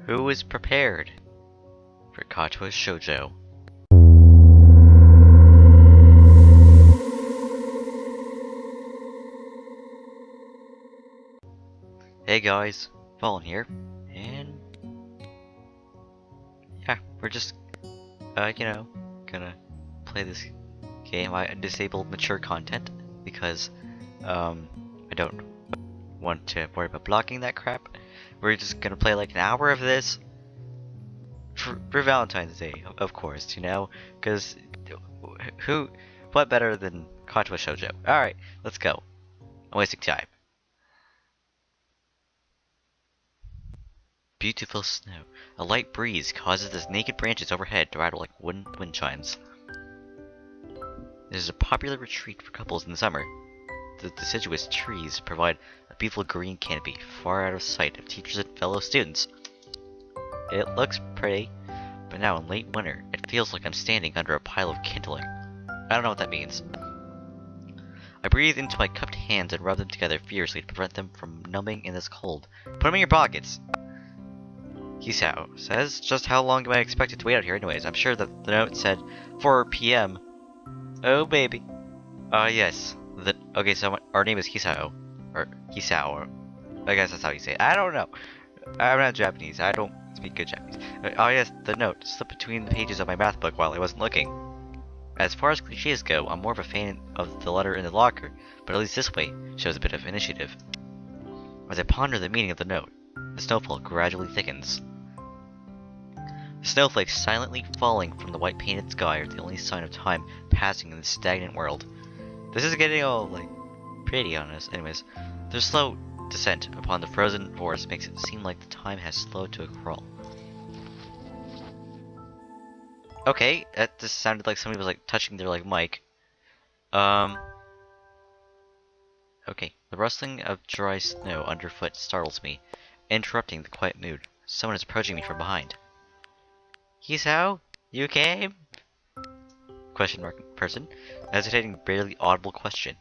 Who is prepared for Katawa Shoujo? Hey guys, Fallen here, and yeah, we're just, gonna play this game. I disabled mature content because, I don't want to worry about blocking that crap. We're just gonna play like an hour of this for Valentine's Day, of course, because what better than Katawa Shoujo? Alright, let's go. I'm wasting time. Beautiful snow. A light breeze causes the naked branches overhead to rattle like wooden wind chimes. This is a popular retreat for couples in the summer. The deciduous trees provide a beautiful green canopy far out of sight of teachers and fellow students. It looks pretty, but now in late winter, it feels like I'm standing under a pile of kindling. I don't know what that means. I breathe into my cupped hands and rub them together fiercely to prevent them from numbing in this cold. Put them in your pockets! Hisao says, just how long am I expected to wait out here anyways? I'm sure that the note said 4 p.m. Oh baby. Yes. Okay, so our name is Hisao. Or Hisao. I guess that's how you say it. I don't know. I'm not Japanese. I don't speak good Japanese. Oh yes, the note slipped between the pages of my math book while I wasn't looking. As far as cliches go, I'm more of a fan of the letter in the locker, but at least this way shows a bit of initiative. As I ponder the meaning of the note, the snowfall gradually thickens. The snowflakes silently falling from the white painted sky are the only sign of time passing in this stagnant world. This is getting all, pretty on us. Anyways, their slow descent upon the frozen forest makes it seem like the time has slowed to a crawl. Okay, that just sounded like somebody was, touching their, mic. Okay, the rustling of dry snow underfoot startles me, interrupting the quiet mood. Someone is approaching me from behind. Hisao? You came? Question mark person, hesitating barely audible question.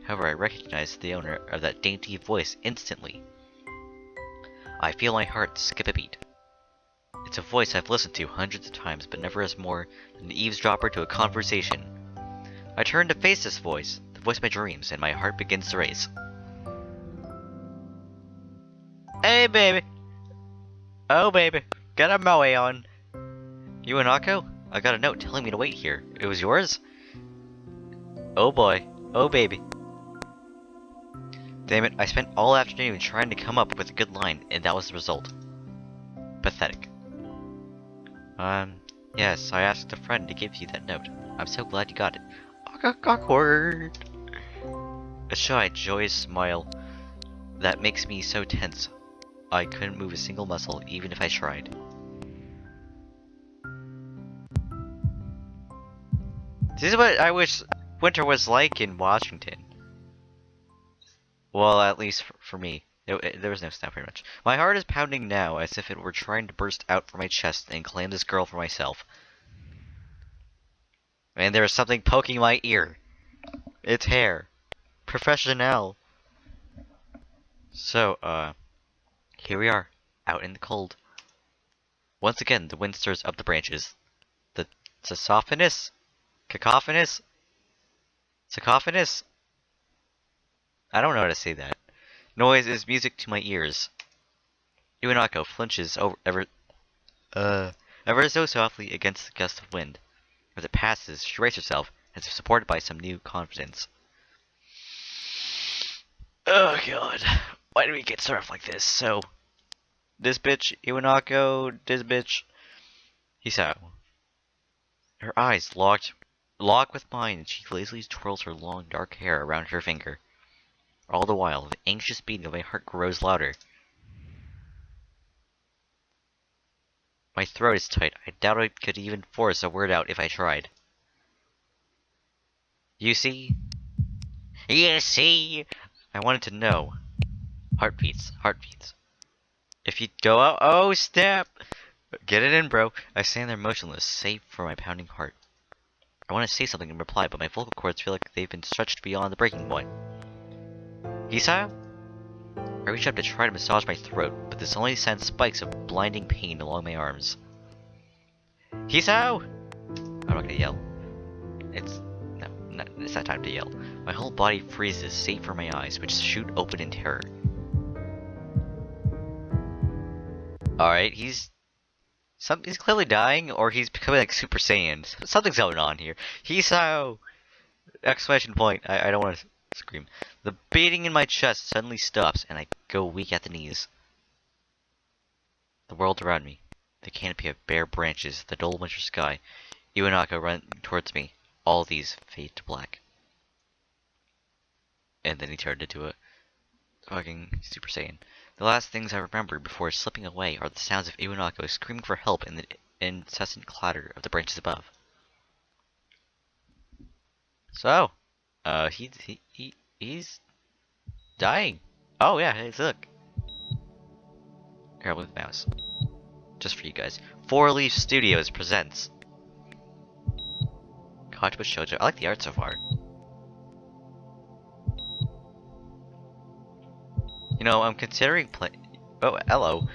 However, I recognize the owner of that dainty voice instantly. I feel my heart skip a beat. It's a voice I've listened to hundreds of times, but never as more than an eavesdropper to a conversation. I turn to face this voice, the voice of my dreams, and my heart begins to race. Hey baby! Oh baby, get a moe on. You and Akko? I got a note telling me to wait here. It was yours? Oh boy. Oh baby. Damn it, I spent all afternoon trying to come up with a good line, and that was the result. Pathetic. Yes, I asked a friend to give you that note. I'm so glad you got it. Awkward. A shy, joyous smile that makes me so tense. I couldn't move a single muscle, even if I tried. This is what I wish winter was like in Washington. Well, at least for me. There was no snow, pretty much. My heart is pounding now, as if it were trying to burst out from my chest and claim this girl for myself. And there is something poking my ear. It's hair. Professional. So, here we are, out in the cold. Once again, the wind stirs up the branches. The cacophonous? I don't know how to say that. Noise is music to my ears. Iwanako flinches ever so softly against the gust of wind. As it passes, she raises herself, as if supported by some new confidence. Oh god. Why did we get started off like this? So, this bitch, Iwanako, this bitch, Hisao. Her eyes lock with mine, and she lazily twirls her long dark hair around her finger. All the while, the anxious beating of my heart grows louder. My throat is tight. I doubt I could even force a word out if I tried. You see? You see? I wanted to know. Heartbeats. If you go out, oh snap! Get it in, bro. I stand there motionless, save for my pounding heart. I want to say something in reply, but my vocal cords feel like they've been stretched beyond the breaking point. Hisao? I reach up to try to massage my throat, but this only sends spikes of blinding pain along my arms. Hisao! I'm not gonna yell. It's not time to yell. My whole body freezes, save for my eyes, which shoot open in terror. Alright, he's clearly dying, or he's becoming like Super Saiyan. Something's going on here. Hisao! Exclamation point. I don't want to scream. The beating in my chest suddenly stops, and I go weak at the knees. The world around me, the canopy of bare branches, the dull winter sky, Iwanaka run towards me. All these fade to black. And then he turned into a fucking Super Saiyan. The last things I remember before slipping away are the sounds of Iwanaka screaming for help and the incessant clatter of the branches above. So, he's dying. Oh yeah, hey, look. Here, with mouse. Just for you guys. 4 Leaf Studios presents Katawa Shoujo. I like the art so far. You know, I'm considering play. Oh, hello.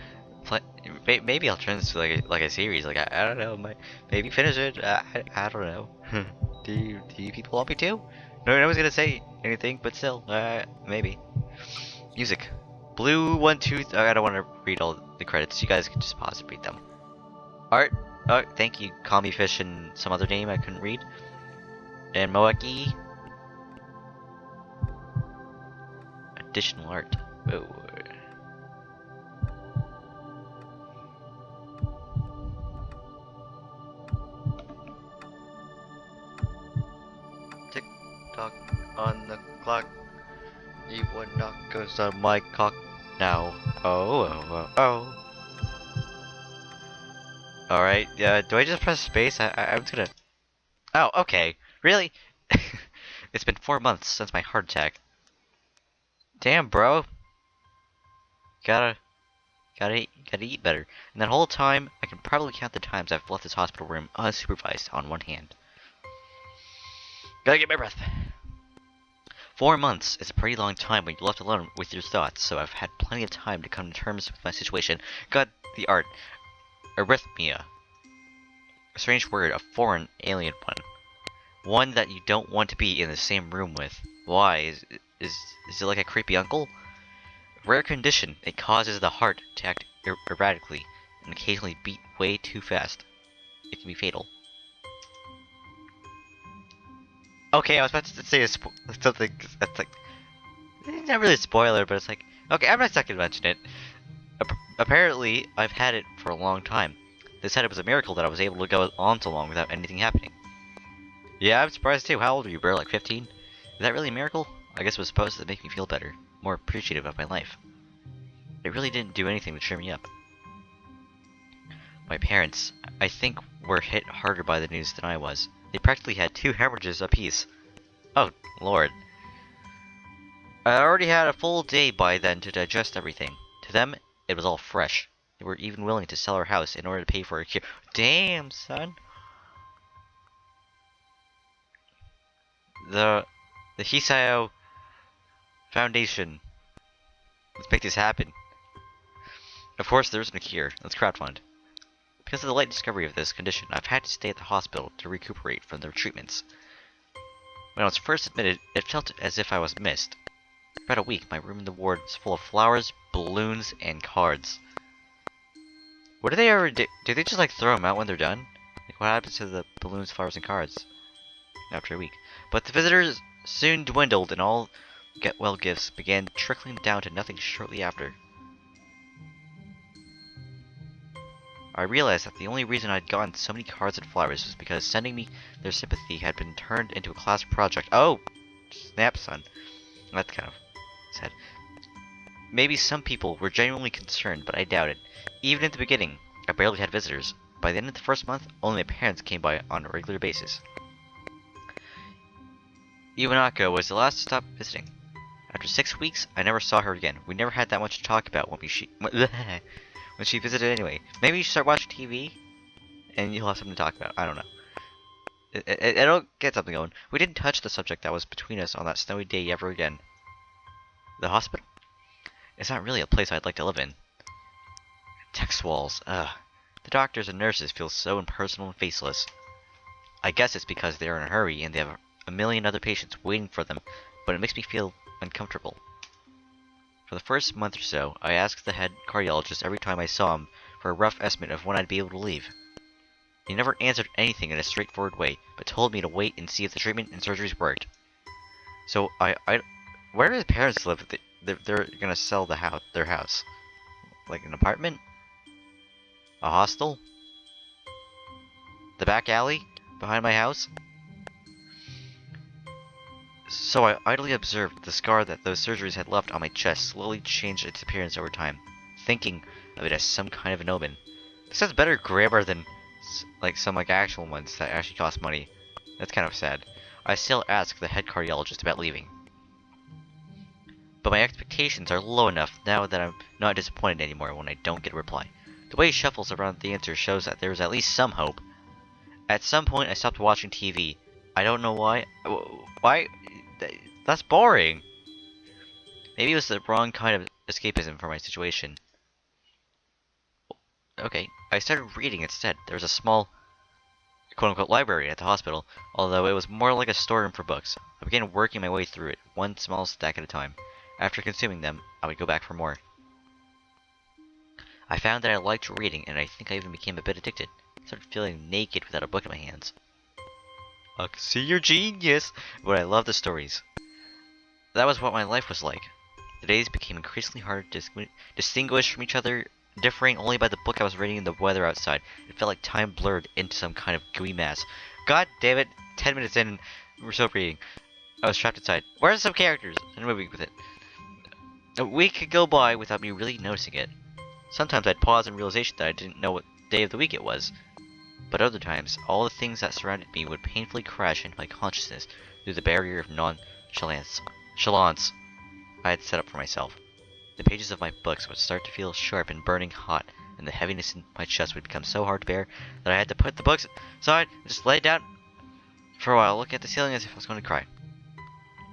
Maybe I'll turn this to like a series. Like I don't know. Maybe finish it. I don't know. Do you people want me to? No one's gonna say anything, but still, maybe. Music. Blue 1 2. I don't want to read all the credits. You guys can just pause and read them. Art. Oh, thank you, Kami Fish and some other name I couldn't read. And Moeki. Additional art. Oh. Tick tock on the clock. Iwanaka's on my cock now. Oh. Alright, do I just press space? I'm just gonna... Oh, okay. Really? It's been 4 months since my heart attack. Damn, bro. Gotta eat better. And that whole time, I can probably count the times I've left this hospital room unsupervised on one hand. Gotta get my breath. 4 months is a pretty long time when you're left alone with your thoughts, so I've had plenty of time to come to terms with my situation. Got the art. Arrhythmia. A strange word, a foreign, alien one. One that you don't want to be in the same room with. Why? Is it like a creepy uncle? Rare condition, it causes the heart to act erratically and occasionally beat way too fast. It can be fatal. Okay, I was about to say something that's like... It's not really a spoiler, but it's like... Okay, I'm not going to mention it. Apparently, I've had it for a long time. They said it was a miracle that I was able to go on so long without anything happening. Yeah, I'm surprised too. How old are you, bro? Like 15? Is that really a miracle? I guess it was supposed to make me feel better. More appreciative of my life. It really didn't do anything to cheer me up. My parents, I think, were hit harder by the news than I was. They practically had 2 hemorrhages apiece. Oh, Lord. I already had a full day by then to digest everything. To them, it was all fresh. They were even willing to sell our house in order to pay for a cure. Damn, son. The Hisao Foundation. Let's make this happen. Of course, there isn't a cure. Let's crowdfund. Because of the late discovery of this condition, I've had to stay at the hospital to recuperate from their treatments. When I was first admitted, it felt as if I was missed. For about a week, my room in the ward was full of flowers, balloons, and cards. What do they ever do? Do they just like throw them out when they're done? Like what happens to the balloons, flowers, and cards after a week? But the visitors soon dwindled and all get-well gifts began trickling down to nothing shortly after. I realized that the only reason I'd gotten so many cards and flowers was because sending me their sympathy had been turned into a class project. Oh! Snap, son. That's kind of sad. Maybe some people were genuinely concerned, but I doubt it. Even at the beginning, I barely had visitors. By the end of the first month, only my parents came by on a regular basis. Iwanaka was the last to stop visiting. After 6 weeks, I never saw her again. We never had that much to talk about when she visited anyway. Maybe you should start watching TV, and you'll have something to talk about. I don't know. It'll get something going. We didn't touch the subject that was between us on that snowy day ever again. The hospital? It's not really a place I'd like to live in. Text walls, ugh. The doctors and nurses feel so impersonal and faceless. I guess it's because they're in a hurry and they have a million other patients waiting for them, but it makes me feel uncomfortable. For the first month or so, I asked the head cardiologist every time I saw him for a rough estimate of when I'd be able to leave. He never answered anything in a straightforward way, but told me to wait and see if the treatment and surgeries worked. So where do his parents live? They're gonna sell their house, like an apartment, a hostel, the back alley behind my house. So I idly observed the scar that those surgeries had left on my chest slowly change its appearance over time, thinking of it as some kind of an omen. This has better grammar than some actual ones that actually cost money. That's kind of sad. I still ask the head cardiologist about leaving. But my expectations are low enough now that I'm not disappointed anymore when I don't get a reply. The way he shuffles around the answer shows that there is at least some hope. At some point I stopped watching TV. I don't know why. Why? That's boring. Maybe it was the wrong kind of escapism for my situation. Okay, I started reading instead. There was a small, quote-unquote, library at the hospital, although it was more like a storeroom for books. I began working my way through it, one small stack at a time. After consuming them, I would go back for more. I found that I liked reading, and I think I even became a bit addicted. I started feeling naked without a book in my hands. I can see your genius, but I love the stories. That was what my life was like. The days became increasingly hard to distinguish from each other, differing only by the book I was reading and the weather outside. It felt like time blurred into some kind of gooey mass. God damn it, 10 minutes in, we're still reading. I was trapped inside. Where are some characters? And moving with it. A week could go by without me really noticing it. Sometimes I'd pause in realization that I didn't know what day of the week it was. But other times, all the things that surrounded me would painfully crash into my consciousness through the barrier of nonchalance I had set up for myself. The pages of my books would start to feel sharp and burning hot, and the heaviness in my chest would become so hard to bear that I had to put the books aside and just lay down for a while, looking at the ceiling as if I was going to cry.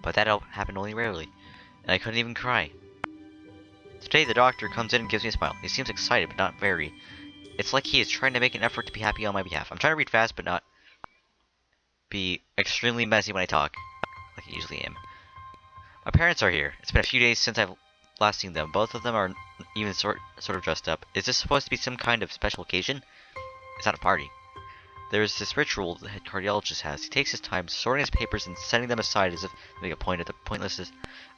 But that happened only rarely, and I couldn't even cry. Today the doctor comes in and gives me a smile. He seems excited, but not very. It's like he is trying to make an effort to be happy on my behalf. I'm trying to read fast, but not be extremely messy when I talk, like I usually am. My parents are here. It's been a few days since I've last seen them. Both of them are even sort of dressed up. Is this supposed to be some kind of special occasion? It's not a party. There's this ritual the head cardiologist has. He takes his time sorting his papers and setting them aside as if to make a point at the pointlessness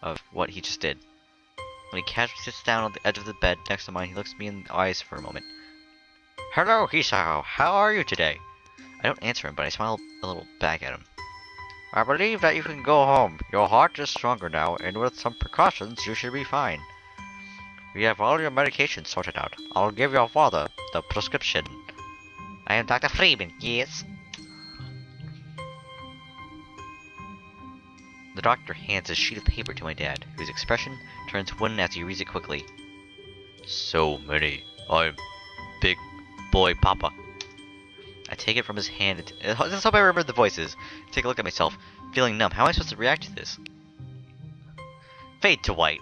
of what he just did. When he casually sits down on the edge of the bed next to mine, he looks me in the eyes for a moment. Hello, Hisao. How are you today? I don't answer him, but I smile a little back at him. I believe that you can go home. Your heart is stronger now, and with some precautions, you should be fine. We have all your medications sorted out. I'll give your father the prescription. I am Dr. Freeman, yes? The doctor hands a sheet of paper to my dad, whose expression turns wooden as he reads it quickly. So many. I'm big boy papa. I take it from his hand. Let's hope I remember the voices. Take a look at myself, feeling numb. How am I supposed to react to this? Fade to white.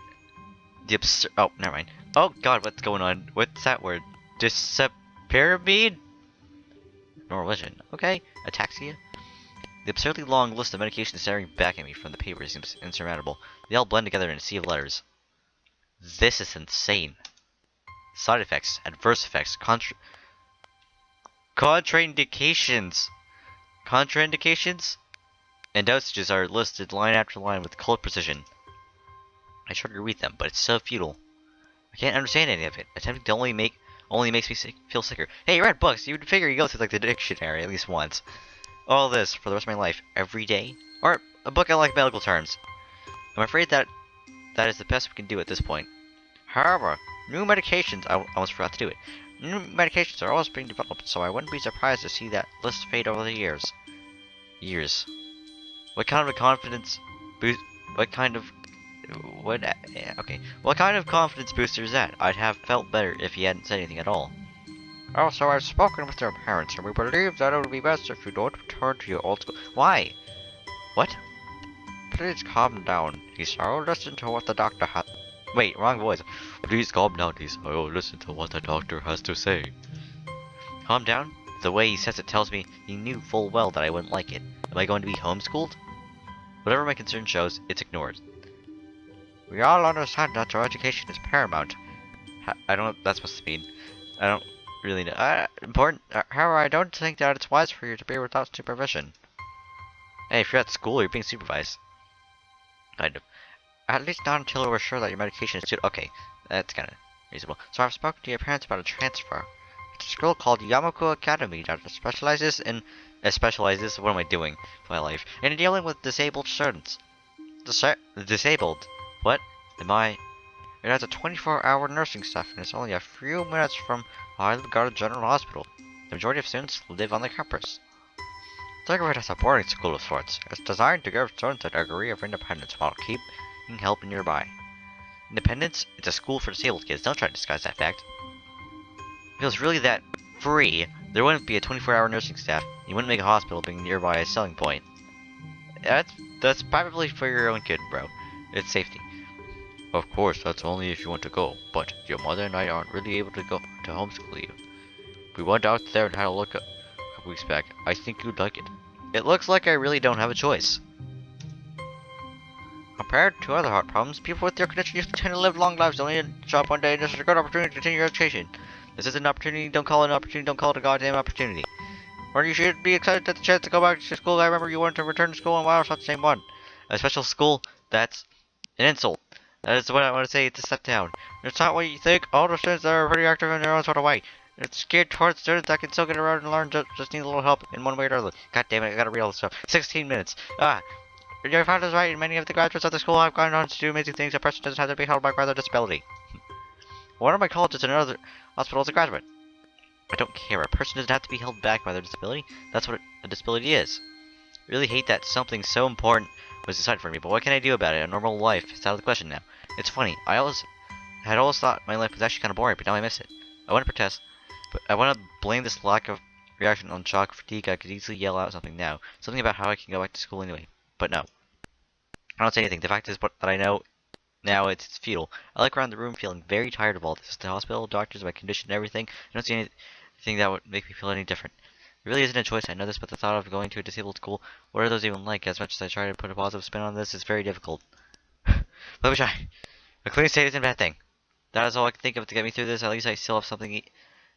The absurd. Oh, never mind. Oh God, what's going on? What's that word? Disappearamide? Normal vision. Okay. Ataxia. The absurdly long list of medications staring back at me from the paper seems insurmountable. They all blend together in a sea of letters. This is insane. Side effects, adverse effects, contraindications. Contraindications? And dosages are listed line after line with cold precision. I try to read them, but it's so futile. I can't understand any of it. Attempting to only makes me feel sicker. Hey, you read books. You would figure you go through like the dictionary at least once. All this for the rest of my life, every day? Or a book I like medical terms. I'm afraid that is the best we can do at this point. However, new medications, I almost forgot to do it. New medications are always being developed, so I wouldn't be surprised to see that list fade over the years. Years. What kind of confidence boost? What kind of confidence booster is that? I'd have felt better if he hadn't said anything at all. Also, I've spoken with their parents, and we believe that it would be best if you don't return to your old school. Why? What? Please calm down. Listen to what the doctor has. Wait, wrong voice. Please calm down, please. I will listen to what the doctor has to say. Calm down? The way he says it tells me he knew full well that I wouldn't like it. Am I going to be homeschooled? Whatever my concern shows, it's ignored. We all understand that your education is paramount. I don't know what that's supposed to mean. I don't really know. Important. However, I don't think that it's wise for you to be without supervision. Hey, if you're at school, you're being supervised. Kind of. At least not until we're sure that your medication is suitable. Okay, that's kind of reasonable. So I've spoken to your parents about a transfer. It's a school called Yamaku Academy that specializes in... what am I doing with my life? In dealing with disabled students. Disabled? What? Am I... It has a 24-hour nursing staff and it's only a few minutes from a highly guarded general hospital. The majority of students live on the campus. Think of it as a boarding school of sorts. It's designed to give students a degree of independence while keeping help nearby. Independence? It's a school for disabled kids. Don't try to disguise that fact. If it was really that free, there wouldn't be a 24-hour nursing staff. You wouldn't make a hospital being nearby a selling point. That's probably for your own kid, bro. It's safety. Of course, that's only if you want to go, but your mother and I aren't really able to go to homeschool you. We went out there and had a look a couple weeks back. I think you'd like it. It looks like I really don't have a choice. Compared to other heart problems, people with your condition usually tend to live long lives, only a job one day, and this is a good opportunity to continue your education. This is an opportunity, don't call it an opportunity, don't call it a goddamn opportunity. Or you should be excited at the chance to go back to school. I remember you wanted to return to school, and wow, it's not the same one. A special school, that's an insult. That is what I want to say, it's a step down. It's not what you think. All the students are pretty active in their own sort of way. It's geared towards students that can still get around and learn, just need a little help in one way or another. God damn it, I gotta read all this stuff. 16 minutes. Your father is right, and many of the graduates of the school have gone on to do amazing things. A person doesn't have to be held back by their disability. One of my colleges in another hospital is a graduate. I don't care, a person doesn't have to be held back by their disability. That's what a disability is. I really hate that something so important was decided for me, but what can I do about it? A normal life is out of the question now. It's funny, I had always thought my life was actually kind of boring, but now I miss it. I want to protest, but I want to blame this lack of reaction on shock fatigue. I could easily yell out something now. Something about how I can go back to school anyway. But no. I don't say anything. The fact is that I know now it's futile. I look around the room feeling very tired of all this. The hospital, doctors, my condition, and everything. I don't see anything that would make me feel any different. It really isn't a choice, I know this, but the thought of going to a disabled school, what are those even like? As much as I try to put a positive spin on this, it's very difficult. Let me try. A clean state isn't a bad thing. That is all I can think of to get me through this. At least I still have something.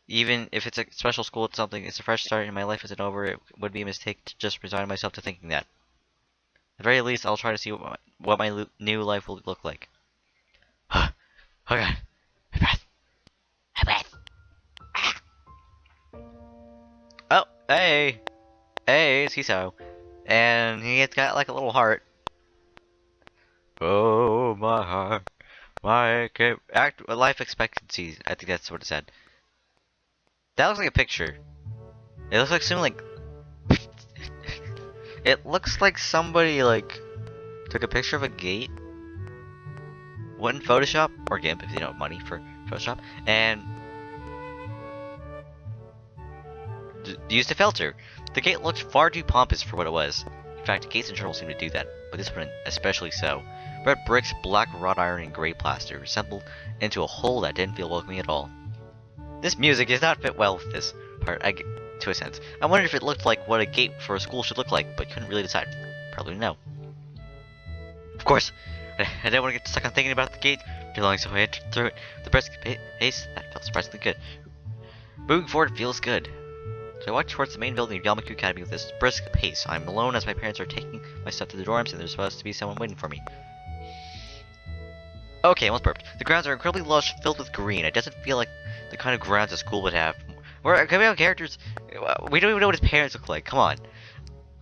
Even if it's a special school, it's something. It's a fresh start, and my life isn't over. It would be a mistake to just resign myself to thinking that. At the very least, I'll try to see what my new life will look like. Oh god. My breath. My breath. Ah. Oh, hey. Hey, it's Kiso. And he's got like a little heart. Oh, my heart. My life expectancy. I think that's what it said. That looks like a picture. It looks like something like... It looks like somebody like took a picture of a gate, went in Photoshop or GIMP if you don't have money for Photoshop, and used a filter. The gate looked far too pompous for what it was. In fact, gates in general seem to do that, but this one especially so. Red bricks, black wrought iron, and gray plaster assembled into a whole that didn't feel welcoming at all. This music does not fit well with this part. To a sense. I wondered if it looked like what a gate for a school should look like, but couldn't really decide. Probably no. Of course, I didn't want to get stuck on thinking about the gate too long, so I entered through it. The brisk pace, that felt surprisingly good. Moving forward feels good. So I walked towards the main building of Yamaku Academy with this brisk pace. I'm alone as my parents are taking my stuff to the dorms, and there's supposed to be someone waiting for me. Okay, almost burped. The grounds are incredibly lush, filled with green. It doesn't feel like the kind of grounds a school would have. Can we have characters? We don't even know what his parents look like. Come on.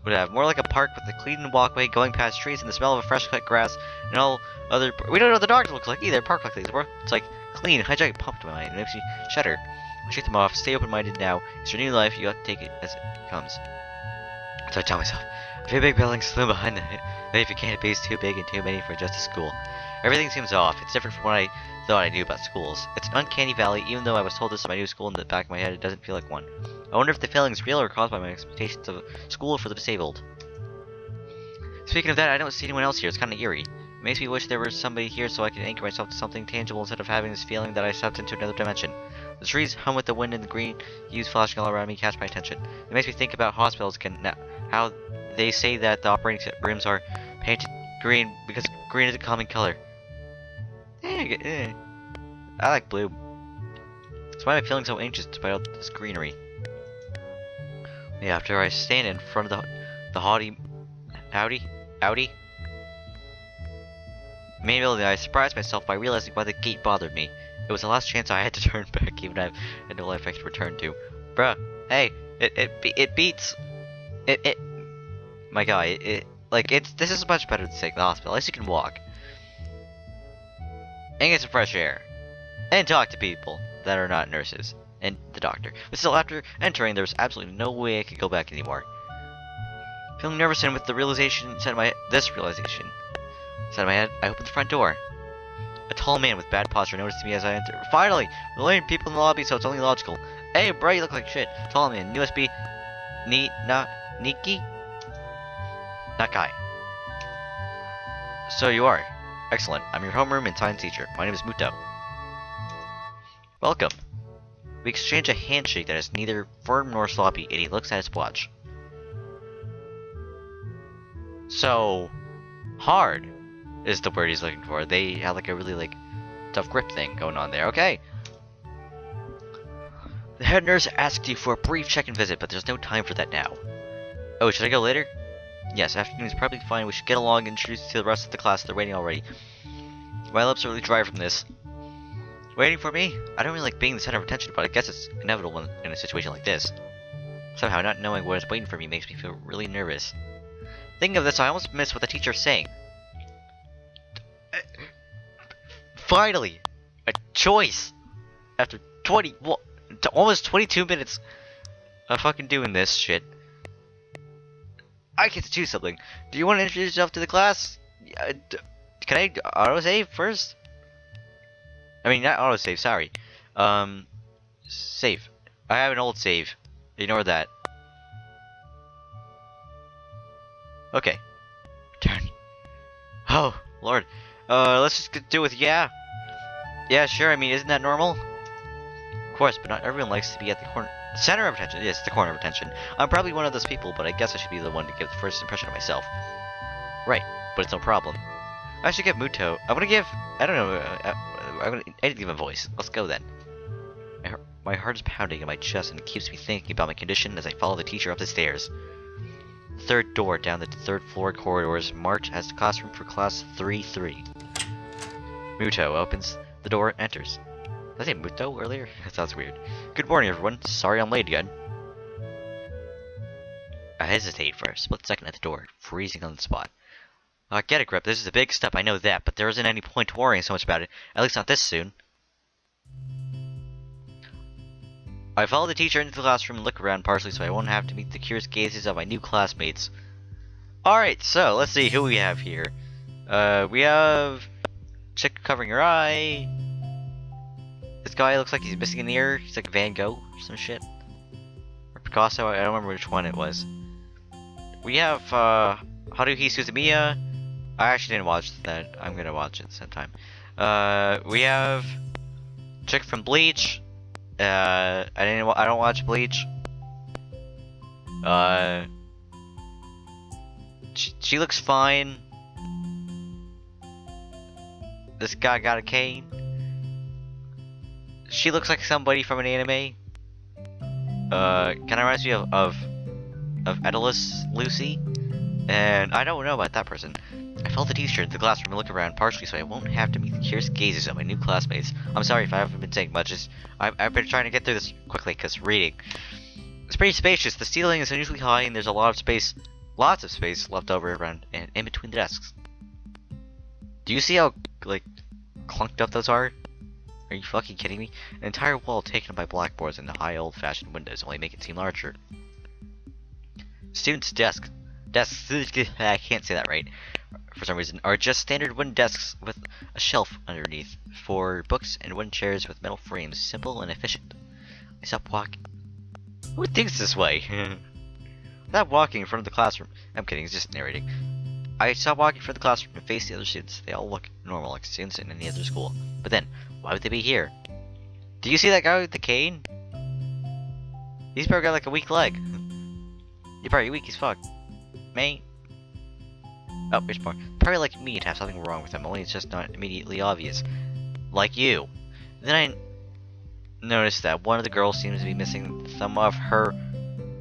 Would have more like a park with a clean walkway going past trees and the smell of a fresh cut grass and all other. We don't know what the dogs look like either. Park like these. It's like clean. Hygienic pumped to my mind. It makes me shudder. I shake them off. Stay open-minded now. It's your new life. You have to take it as it comes. So I tell myself. A few big buildings loom behind them. Maybe if you can't be, it's too big and too many for just a school. Everything seems off. It's different from what I thought I knew about schools. It's an uncanny valley, even though I was told this is my new school in the back of my head, it doesn't feel like one. I wonder if the feeling is real or caused by my expectations of a school for the disabled. Speaking of that, I don't see anyone else here. It's kind of eerie. It makes me wish there was somebody here so I could anchor myself to something tangible instead of having this feeling that I stepped into another dimension. The trees hum with the wind and the green hues flashing all around me catch my attention. It makes me think about hospitals again, how they say that the operating rooms are painted green because green is a common color. I like blue. So why am I feeling so anxious despite all this greenery? Yeah, after I stand in front of the howdy, manually, I surprised myself by realizing why the gate bothered me. It was the last chance I had to turn back, even if I had no life I could return to. Bruh, hey, it beats. My guy, this is much better than staying in the hospital. At least you can walk. And get some fresh air. And talk to people that are not nurses. And the doctor. But still, after entering, there was absolutely no way I could go back anymore. Feeling nervous and with the realization set in my head, I opened the front door. A tall man with bad posture noticed me as I entered. Finally! There are people in the lobby, so it's only logical. Hey, bro, you look like shit. Tall man, USB. Nikki? Nakai. So you are. Excellent. I'm your homeroom and science teacher. My name is Muto. Welcome. We exchange a handshake that is neither firm nor sloppy, and he looks at his watch. So, hard is the word he's looking for. They have like a really tough grip thing going on there. Okay. The head nurse asked you for a brief check-in visit, but there's no time for that now. Oh, should I go later? Yes, afternoon's probably fine. We should get along and introduce you to the rest of the class. They're waiting already. My lips are really dry from this. Waiting for me? I don't really like being the center of attention, but I guess it's inevitable in a situation like this. Somehow, not knowing what is waiting for me makes me feel really nervous. Thinking of this, I almost missed what the teacher is saying. Finally! A choice! After almost 22 minutes of fucking doing this shit, I get to choose something. Do you want to introduce yourself to the class? Can I autosave first? I mean, not autosave, sorry. Save. I have an old save. Ignore that. Okay. Turn. Oh, Lord. Let's just do with yeah. Yeah, sure, I mean, isn't that normal? Of course, but not everyone likes to be at the center of attention. Yes, the corner of attention. I'm probably one of those people, but I guess I should be the one to give the first impression of myself. Right, but it's no problem. I should give Muto. I need to give him a voice. Let's go then. My heart is pounding in my chest and it keeps me thinking about my condition as I follow the teacher up the stairs. Third door down the third floor corridors marked as the classroom for class 3-3. Muto opens the door and enters. Did I say Muto earlier? That sounds weird. Good morning, everyone. Sorry I'm late again. I hesitate for a split second at the door, freezing on the spot. Get it, Grip. This is a big step, I know that, but there isn't any point worrying so much about it. At least not this soon. I follow the teacher into the classroom and look around partially so I won't have to meet the curious gazes of my new classmates. Alright, so let's see who we have here. We have chick covering her eye. This guy looks like he's missing an ear. He's like Van Gogh or some shit. Or Picasso, I don't remember which one it was. We have Haruhi Suzumiya. I actually didn't watch that. I'm gonna watch it sometime. We have chick from Bleach. I don't watch Bleach. She looks fine. This guy got a cane. She looks like somebody from an anime. Kinda reminds me of Edalus Lucy. And I don't know about that person. I follow the teacher into the classroom and look around partially so I won't have to meet the curious gazes of my new classmates. I'm sorry if I haven't been saying much. I've been trying to get through this quickly because reading. It's pretty spacious. The ceiling is unusually high and there's a lot of space left over around and in between the desks. Do you see how clunked up those are? Are you fucking kidding me? An entire wall taken up by blackboards and the high old-fashioned windows only make it seem larger. Students' desks, I can't say that right, for some reason, are just standard wooden desks with a shelf underneath for books and wooden chairs with metal frames, simple and efficient. I stop walking. Who thinks this way? Stop walking in front of the classroom. I'm kidding, it's just narrating. I stopped walking from the classroom and faced the other students. They all look normal, like students in any other school. But then, why would they be here? Do you see that guy with the cane? He's probably got like a weak leg. You're probably weak as fuck. Mate. Oh, there's more. Probably like me to have something wrong with him, only it's just not immediately obvious. Like you. Then I noticed that one of the girls seems to be missing some of her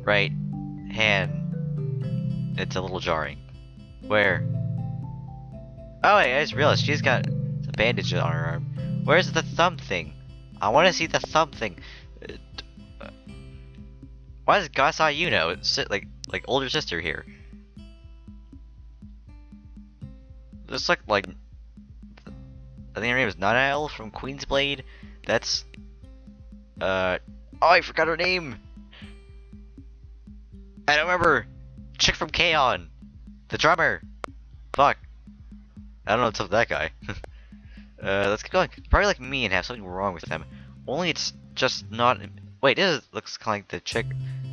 right hand. It's a little jarring. Where? Oh wait, I just realized she's got a bandage on her arm. Where's the thumb thing? I want to see the thumb thing. Why does Gasai Yuno sit like older sister here? This like I think her name is Nanael from Queensblade. That's oh, I forgot her name. I don't remember. Chick from K-On! The drummer! Fuck. I don't know what's up with that guy. Let's keep going. Probably like me and have something wrong with them. Only it's just not. Wait, this looks kind of like the chick.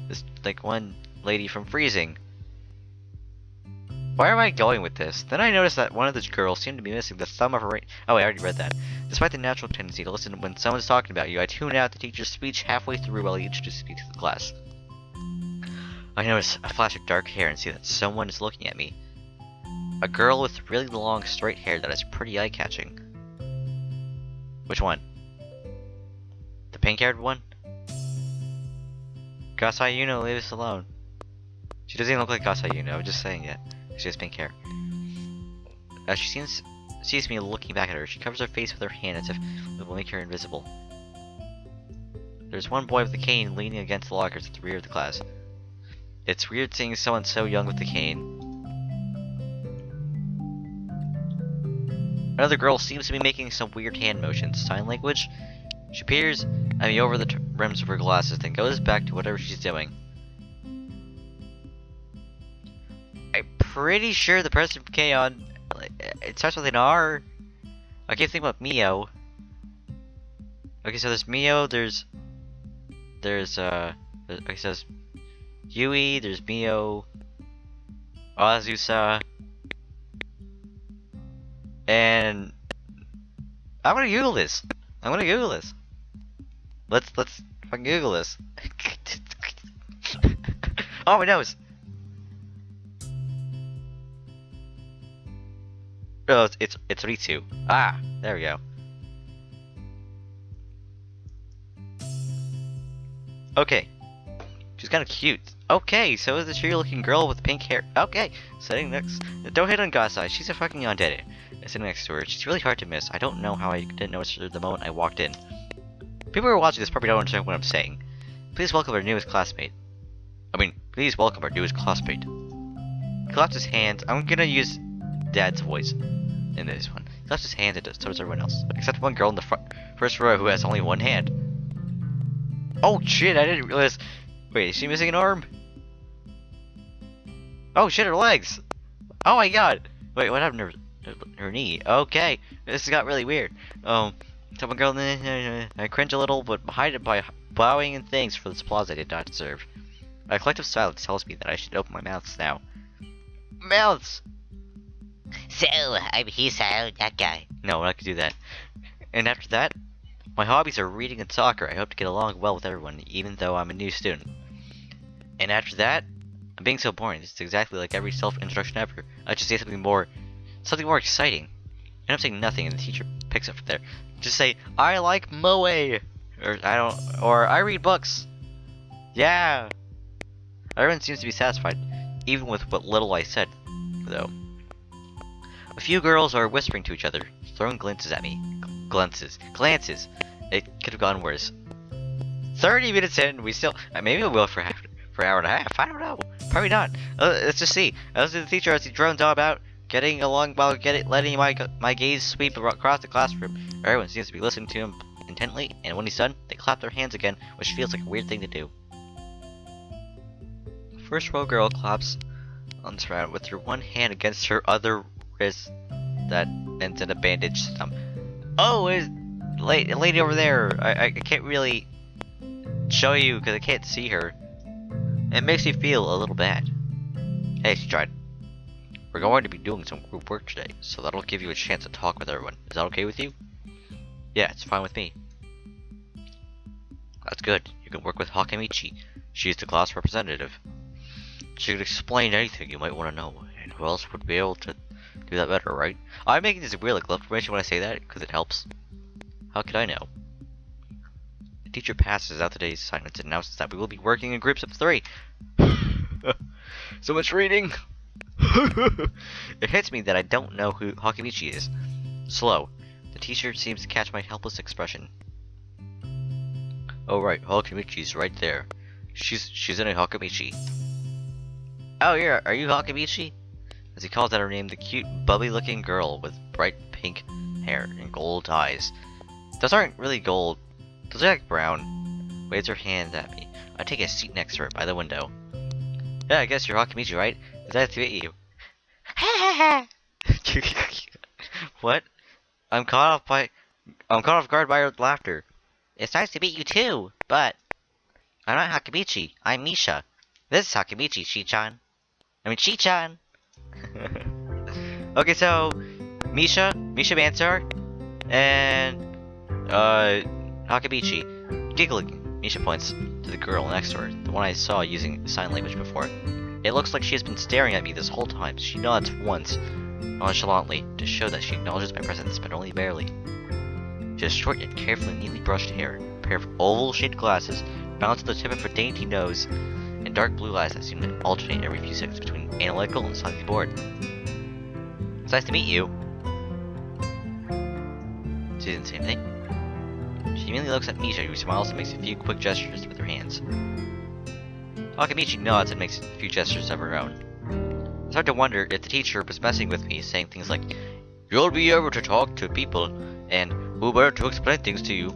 This like one lady from Freezing. Where am I going with this? Then I noticed that one of the girls seemed to be missing the thumb of her right. Oh, wait, I already read that. Despite the natural tendency to listen when someone's talking about you, I tune out the teacher's speech halfway through while he introduces me to the class. I notice a flash of dark hair and see that someone is looking at me. A girl with really long straight hair that is pretty eye-catching. Which one? The pink-haired one? Gasai Yuno, leave us alone. She doesn't even look like Gasai Yuno, I'm just saying it. She has pink hair. As she sees me looking back at her, she covers her face with her hand as if it will make her invisible. There's one boy with a cane leaning against the lockers at the rear of the class. It's weird seeing someone so young with a cane. Another girl seems to be making some weird hand motions. Sign language? She peers at me over the rims of her glasses, then goes back to whatever she's doing. I'm pretty sure the person from K-On! It starts with an R. I keep thinking about Mio. Okay, so there's Mio, there's okay, so there's Yui, there's Mio, Azusa, and I'm gonna Google this. Let's fucking Google this. Oh, my nose. Oh, it's Ritsu. Ah, there we go. Okay. She's kind of cute. Okay, so is the cheery looking girl with pink hair. Okay, sitting next. Don't hit on Gasai. She's a fucking yandere. Sitting next to her. She's really hard to miss. I don't know how I didn't notice her the moment I walked in. People who are watching this probably don't understand what I'm saying. Please welcome our newest classmate. Please welcome our newest classmate. He claps his hands. I'm gonna use Dad's voice in this one. He claps his hands and so does everyone else. Except one girl in the first row who has only one hand. Oh shit, I didn't realize. Wait, is she missing an arm? Oh shit, her legs! Oh my god! Wait, what happened to her knee? Okay, this got really weird. So one girl, I cringe a little, but hide it by bowing and thanks for the applause I did not deserve. A collective silence tells me that I should open my mouths now. Mouths! So, I'm Hisao, that guy. No, I could do that. And after that, my hobbies are reading and soccer. I hope to get along well with everyone, even though I'm a new student. And after that, I'm being so boring. It's exactly like every self-introduction ever. I just say something more exciting. I end up saying nothing, and the teacher picks up from there. Just say, I like Moe, or I read books. Yeah. Everyone seems to be satisfied, even with what little I said, though. A few girls are whispering to each other, throwing glances at me. Glances. It could have gone worse. 30 minutes in, we still. Maybe we'll go for an hour and a half. I don't know. Probably not. Let's just see. I listen to the teacher as he drones on about getting along while letting my gaze sweep across the classroom. Everyone seems to be listening to him intently, and when he's done, they clap their hands again, which feels like a weird thing to do. The first row girl claps on the ground with her one hand against her other wrist that ends in a bandaged thumb. Oh, it's a lady over there. I can't really show you because I can't see her. It makes me feel a little bad. Hey, she tried. We're going to be doing some group work today, so that'll give you a chance to talk with everyone. Is that okay with you? Yeah, it's fine with me. That's good. You can work with Hakamichi. She's the class representative. She can explain anything you might want to know, and who else would be able to do that better, right? I'm making this weird like information when I say that, because it helps. How could I know? The teacher passes out today's assignments and announces that we will be working in groups of 3. So much reading! It hits me that I don't know who Hakamichi is. Slow. The teacher seems to catch my helpless expression. Oh right, Hakamichi's right there. She's in a Hakamichi. Oh yeah, are you Hakamichi? As he calls out her name, the cute, bubbly-looking girl with bright pink hair and gold eyes. Those aren't really gold. Those are like brown. Waves her hand at me. I take a seat next to her by the window. Yeah, I guess you're Hakamichi, right? It's nice to meet you. What? I'm caught off guard by her laughter. It's nice to meet you too, but I'm not Hakamichi. I'm Misha. This is Hakamichi, Shi-chan. I mean, Shi-chan. Okay, so Misha Mansar, and Hakamichi. Giggling, Misha points to the girl next to her, the one I saw using sign language before. It looks like she has been staring at me this whole time. She nods once, nonchalantly, to show that she acknowledges my presence, but only barely. She has short yet carefully neatly brushed hair, a pair of oval-shaped glasses, balanced at the tip of her dainty nose, and dark blue eyes that seem to alternate every few seconds between analytical and slightly bored. It's nice to meet you. She didn't say anything. She immediately looks at Misha, who smiles and makes a few quick gestures with her hands. Hakamichi nods and makes a few gestures of her own. I start to wonder if the teacher was messing with me, saying things like, "You'll be able to talk to people, and we'll be able to explain things to you."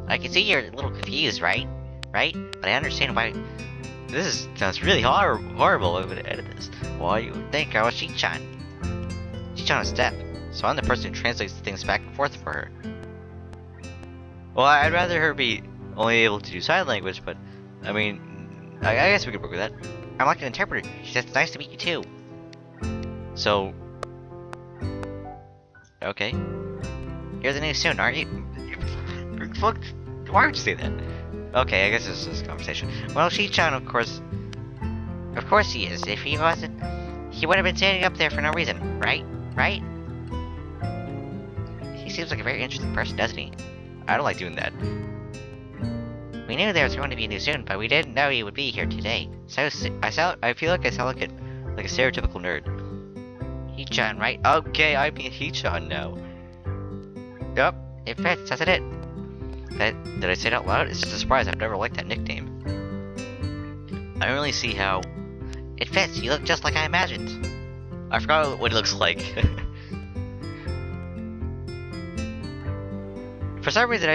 I can see you're a little confused, right? Right? But I understand why. Sounds really horrible. I'm gonna edit this. Why you would think I was Shi-chan? Shi-chan is deaf, so I'm the person who translates things back and forth for her. Well, I'd rather her be only able to do sign language, but I mean, I guess we could work with that. I'm like an interpreter. She says it's nice to meet you too. So, okay. You're the new student, aren't you? Fuck. Why would you say that? Okay, I guess this is a conversation. Well, Shi-chan, of course he is. If he wasn't, he would have been standing up there for no reason, right? Right? He seems like a very interesting person, doesn't he? I don't like doing that. We knew there was going to be a new student, but we didn't know he would be here today. So I feel like I sound like a stereotypical nerd. He-chan, right? Okay, I'm He-chan now. Yup, it fits, doesn't it? Did I say it out loud? It's just a surprise. I've never liked that nickname. I don't really see how. It fits. You look just like I imagined. I forgot what he looks like. For some reason,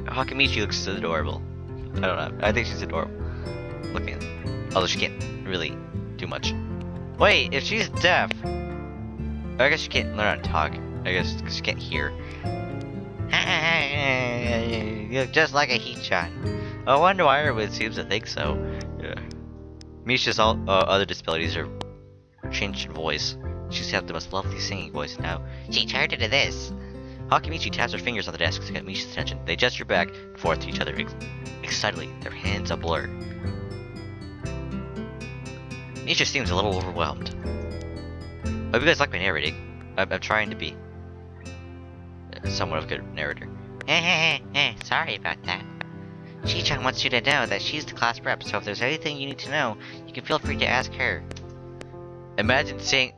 Hakamichi looks adorable. I don't know. I think she's adorable looking. Although she can't really do much. Wait, if she's deaf, I guess she can't learn how to talk. I guess because she can't hear. You look just like a He-chan. I wonder why everyone seems to think so. Yeah. Misha's other disabilities are changed in voice. She's got the most lovely singing voice now. She turned into this. Hakamichi taps her fingers on the desk to get Misha's attention. They gesture back and forth to each other excitedly, their hands a blur. Misha seems a little overwhelmed. I hope you guys like my narrating. I'm trying to be somewhat of a good narrator. Sorry about that. Shi-chan wants you to know that she's the class rep, so if there's anything you need to know, you can feel free to ask her. Imagine seeing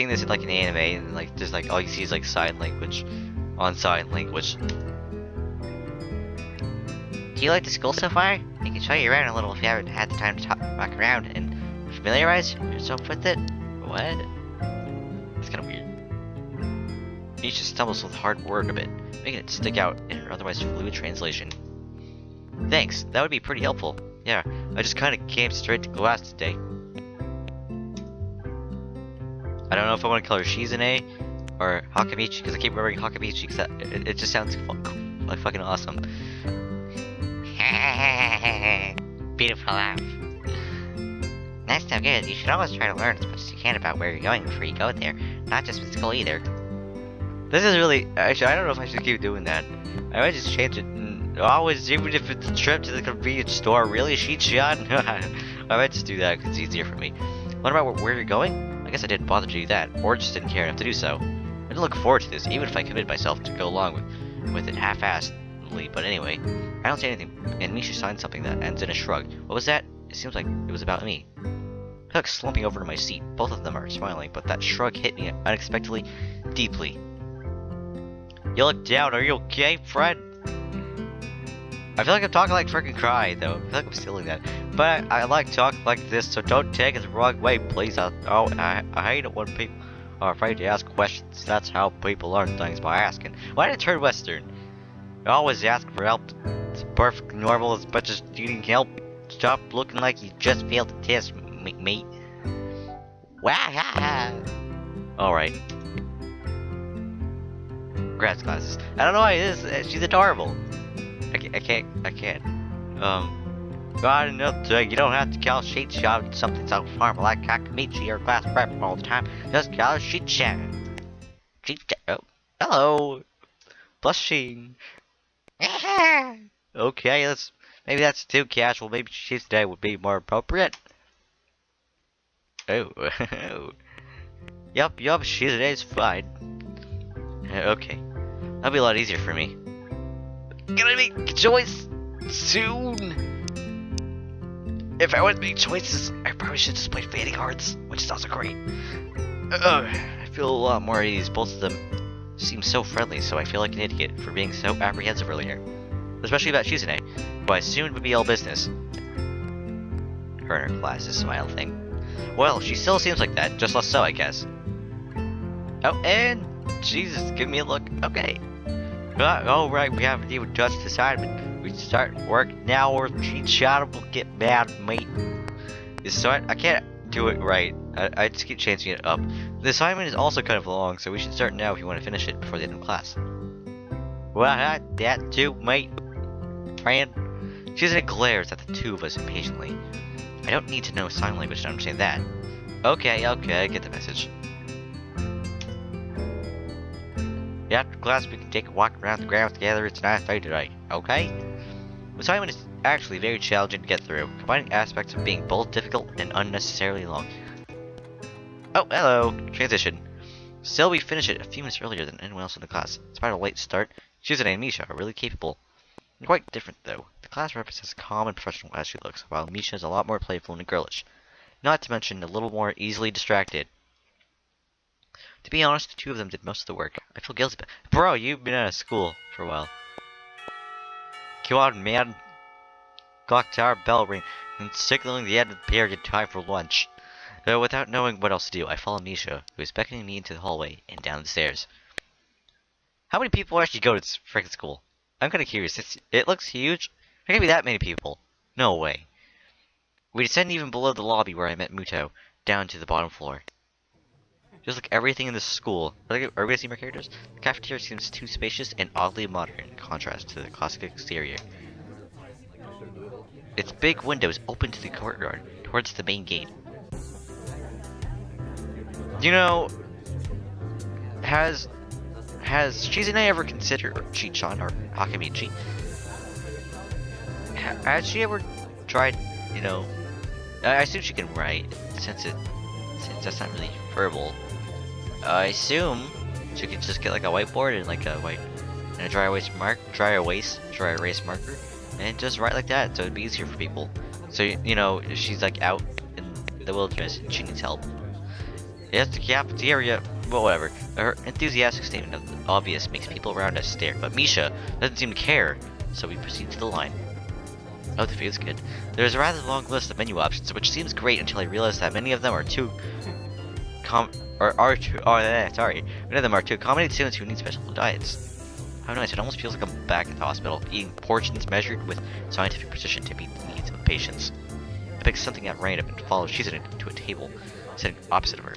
this in like an anime, and like just like all you see is like sign language on sign language. Do you like the school so far? I can show you around a little if you haven't had the time to walk around and familiarize yourself with it. What? That's kind of weird. Misha stumbles with a hard word a bit, making it stick out in her otherwise fluid translation. Thanks, that would be pretty helpful. Yeah, I just kinda came straight to class today. I don't know if I want to call her Shizune or Hakamichi, because I keep remembering Hakamichi, because it just sounds like fucking awesome. Beautiful laugh. That's so good. You should always try to learn as much as you can about where you're going before you go there. Not just with school either. This is really... Actually, I don't know if I should keep doing that. I might just change it. And always, even if it's a trip to the convenience store, really, Shinchan? I might just do that because it's easier for me. What about where you're going? I guess I didn't bother to do that, or just didn't care enough to do so. I didn't look forward to this, even if I committed myself to go along with it half-assedly. But anyway, I don't say anything, and Misha signed something that ends in a shrug. What was that? It seems like it was about me. I feel like slumping over to my seat. Both of them are smiling, but that shrug hit me unexpectedly, deeply. You look down. Are you okay, friend? I feel like I'm talking like freaking cry, though. I feel like I'm stealing that. But I like talking like this, so don't take it the wrong way, please. I hate it when people are afraid to ask questions. That's how people learn things, by asking. Why did it turn Western? You always ask for help. It's perfectly normal, as much as needing help. Stop looking like you just failed the test, mate. Wow. Alright. Grass classes. I don't know why it is. She's adorable. I can't. God, another thing, you don't have to call Shoujo something so formal like Kakamichi or class prep all the time. Just call her Shoujo. Oh, hello. Blushing. Okay, maybe that's too casual. Maybe today would be more appropriate. Oh. Yup, today's fine. Okay. That'll be a lot easier for me. Gonna make a choice soon. If I was making choices, I probably should just play fanny cards, which is also great. I feel a lot more at ease. Both of them seem so friendly, so I feel like an idiot for being so apprehensive earlier. Especially about Shizune, who I assumed would be all business. Her and her class's smile thing. Well, she still seems like that, just less so, I guess. Oh, and Jesus, give me a look. Okay. Alright, we haven't even touched the assignment. We start work now or Shoujo will get mad, mate. I can't do it right. I just keep changing it up. The assignment is also kind of long, so we should start now if you want to finish it before the end of class. Well, that too, mate. Friend. Shizune glares at the two of us impatiently. I don't need to know sign language to understand that. Okay, I get the message. After class, we can take a walk around the grounds together. It's a nice day today, okay? The assignment is actually very challenging to get through, combining aspects of being both difficult and unnecessarily long. Oh, hello! Transition. Still, we finished it a few minutes earlier than anyone else in the class. Despite a late start, Shizune and Misha are really capable. And quite different, though. The class represents calm and professional as she looks, while Misha is a lot more playful and girlish. Not to mention a little more easily distracted. To be honest, the two of them did most of the work. I feel guilty about it. Bro, you've been out of school for a while. Come on, man. Clock tower bell ring, and signaling the end of the period time for lunch. Without knowing what else to do, I follow Misha, who is beckoning me into the hallway and down the stairs. How many people actually go to this freaking school? I'm kind of curious. It looks huge. There can't be that many people. No way. We descend even below the lobby where I met Muto, down to the bottom floor. Just like everything in this school. Are we gonna see more characters? The cafeteria seems too spacious and oddly modern in contrast to the classic exterior. Its big windows open to the courtyard, towards the main gate. You know, has Shizune ever considered Chi-chan or Hakamichi? Has she ever tried, you know, I assume she can write, since that's not really verbal. I assume she could just get like a whiteboard and like a dry erase marker, and just write like that, so it'd be easier for people. So you know, if she's like out in the wilderness and she needs help. Yes, the cafeteria, but whatever. Her enthusiastic statement of the obvious makes people around us stare, but Misha doesn't seem to care, so we proceed to the line. Oh, the food's good. There's a rather long list of menu options, which seems great until I realize that many of them are many of them are too accommodating students who need special diets. How nice, it almost feels like I'm back at the hospital, eating portions measured with scientific precision to meet the needs of patients. I pick something at random and follow Shizune to a table, sitting opposite of her.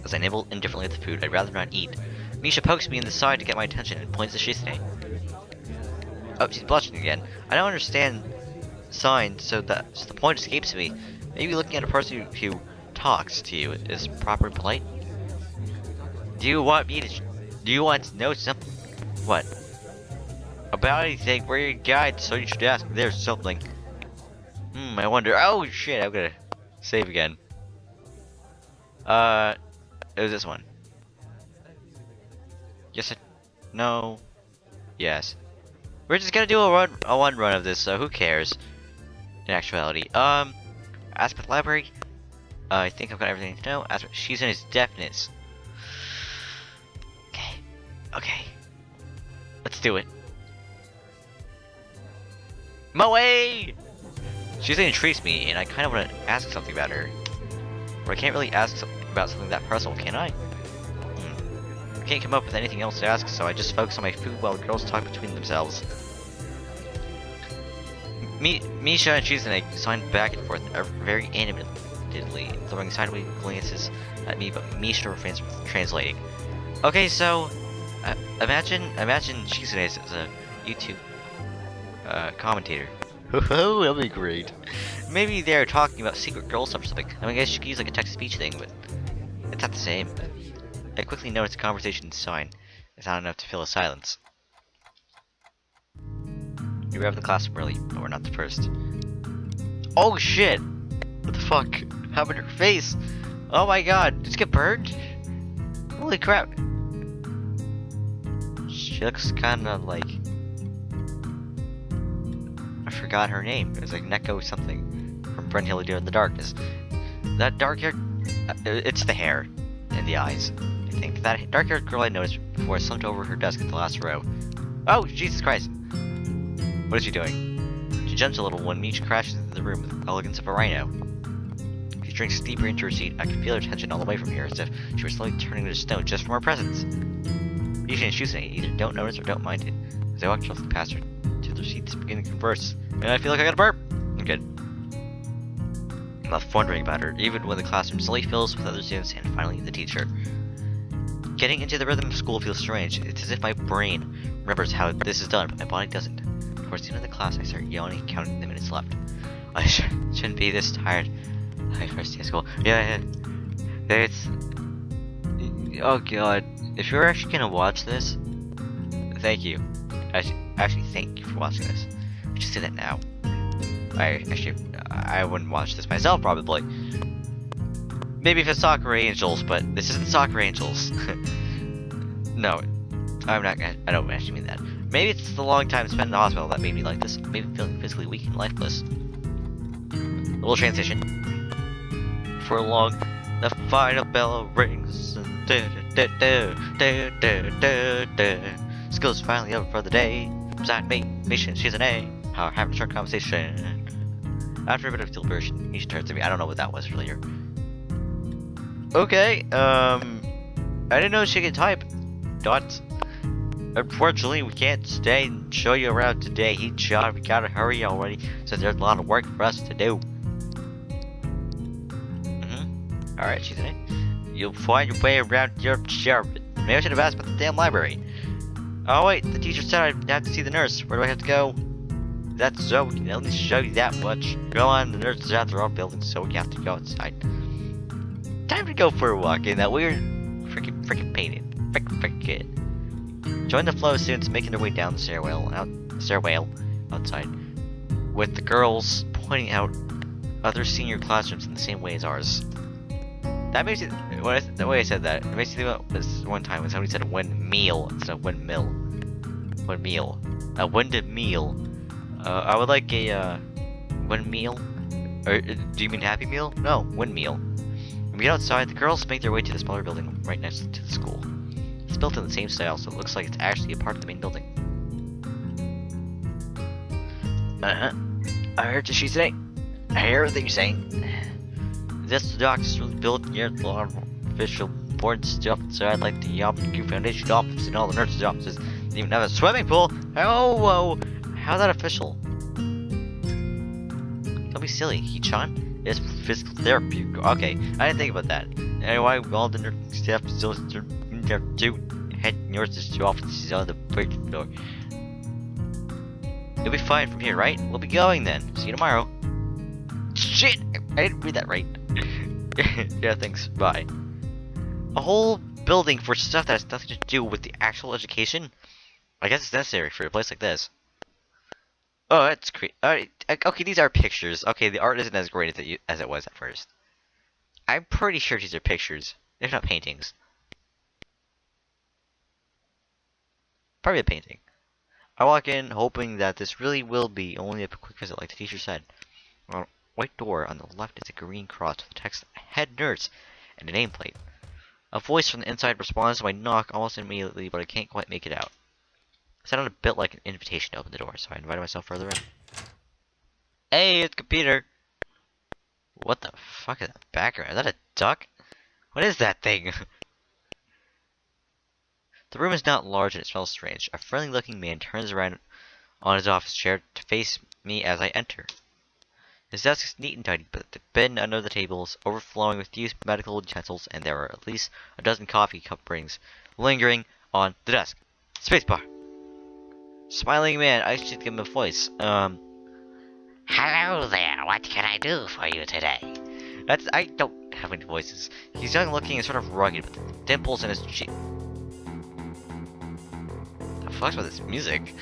As I nibble indifferently at the food I'd rather not eat, Misha pokes me in the side to get my attention and points to Shizune. Oh, she's blushing again. I don't understand signs, so the point escapes me. Maybe looking at a person who talks to you is proper and polite. Do you want to know something? What? About anything? We're your guide, so you should ask if there's something. I wonder. Oh shit! I'm gonna save again. It was this one. Yes. No. Yes. We're just gonna do a one run of this, so who cares? In actuality, as for the library, I think I've got everything to know. As for Shizen is deafness. Okay. Let's do it. Moe! Shizen intrigues me, and I kind of want to ask something about her. But I can't really ask about something that personal, can I? I can't come up with anything else to ask, so I just focus on my food while the girls talk between themselves. Misha and Shizen sign back and forth very animatedly, throwing sideways glances at me, but Misha refrains from translating. Okay, so imagine Shizen as a YouTube commentator. Oh, that'll be great. Maybe they're talking about secret girl stuff or something. I mean, I guess she could use like a text-to-speech thing, but it's not the same. I quickly noticed the conversation sign is not enough to fill a silence. We arrived in the class early, but we're not the first. Oh shit! What the fuck happened to her face? Oh my god, did she get burned? Holy crap! She looks kinda like... I forgot her name. It was like Neko something from Brent Hill Deer in the Darkness. That dark hair... it's the hair and the eyes, I think. That dark haired girl I noticed before slumped over her desk at the last row. Oh, Jesus Christ! What is she doing? She jumps a little when Misha crashes into the room with the elegance of a rhino. She drinks deeper into her seat. I can feel her tension all the way from here, as if she were slowly turning to stone just from her presence. Misha and Shizen either don't notice or don't mind it. As I walk shuffling past her to their seats, beginning to converse, and I feel like I got a burp. I'm good. I'm left wondering about her, even when the classroom slowly fills with other students and finally the teacher. Getting into the rhythm of school feels strange. It's as if my brain remembers how this is done, but my body doesn't. Towards the end of the class, I start yawning, counting the minutes left. I shouldn't be this tired. My first day of school. Yeah. It's... Oh god. If you're actually gonna watch this, thank you. Actually, thank you for watching this. Just say that now. I wouldn't watch this myself, probably. Maybe if it's Soccer Angels, but this isn't Soccer Angels. No, I'm not gonna... I don't actually mean that. Maybe it's the long time spent in the hospital that made me like this. Maybe feeling physically weak and lifeless. A little transition. For long, the final bell rings. School's finally over for the day. Beside me, Misha, she's an A. How having a short conversation. After a bit of deliberation, Misha turns to me. I don't know what that was earlier. Okay, I didn't know she could type. Dots. Unfortunately, we can't stay and show you around today. We gotta hurry already, so there's a lot of work for us to do. Alright, she's in it. You'll find your way around your chair. Maybe I should have asked about the damn library. Oh wait, the teacher said I'd have to see the nurse. Where do I have to go? That's so we can at least show you that much. Go on, the nurse is out there all building, so we have to go outside. Time to go for a walk in that weird freaking painted. Frickin'. Join the flow of students making their way down the stairwell outside, with the girls pointing out other senior classrooms in the same way as ours. That makes it, the way I said that, it makes me think about this one time when somebody said windmeal instead of windmill. Windmeal. A windmeal. I would like a windmeal. Or do you mean Happy Meal? No, windmeal. When we get outside, the girls make their way to the smaller building right next to the school. It's built in the same style, so it looks like it's actually a part of the main building. I heard what she's saying. I hear everything you're saying. This doctor's really built near a lot of official board stuff, so I'd like the Optic Foundation office and all the nurses' offices. They even have a swimming pool. Oh, whoa. How's that official? Don't be silly, Hichan. It's physical therapy. Okay, I didn't think about that. Anyway, all the nursing staff still have two head nurses to offices on the first floor. You'll be fine from here, right? We'll be going then. See you tomorrow. Shit! I didn't read that right. Yeah, thanks. Bye. A whole building for stuff that has nothing to do with the actual education? I guess it's necessary for a place like this. Oh, that's great. Okay, these are pictures. Okay, the art isn't as great as it was at first. I'm pretty sure these are pictures, if not paintings. Probably a painting. I walk in, hoping that this really will be only a quick visit, like the teacher said. On a white door on the left is a green cross with the text "Head Nurse" and a nameplate. A voice from the inside responds to my knock almost immediately, but I can't quite make it out. It sounded a bit like an invitation to open the door, so I invited myself further in. Hey, it's Computer! What the fuck is that background? Is that a duck? What is that thing? The room is not large and it smells strange. A friendly-looking man turns around on his office chair to face me as I enter. His desk is neat and tidy, but the bin under the table is overflowing with used medical utensils, and there are at least a dozen coffee cup rings lingering on the desk. Spacebar. Smiling man, I should give him a voice. Hello there, what can I do for you today? I don't have any voices. He's young looking and sort of rugged, with dimples in his cheek. The fuck's with this music?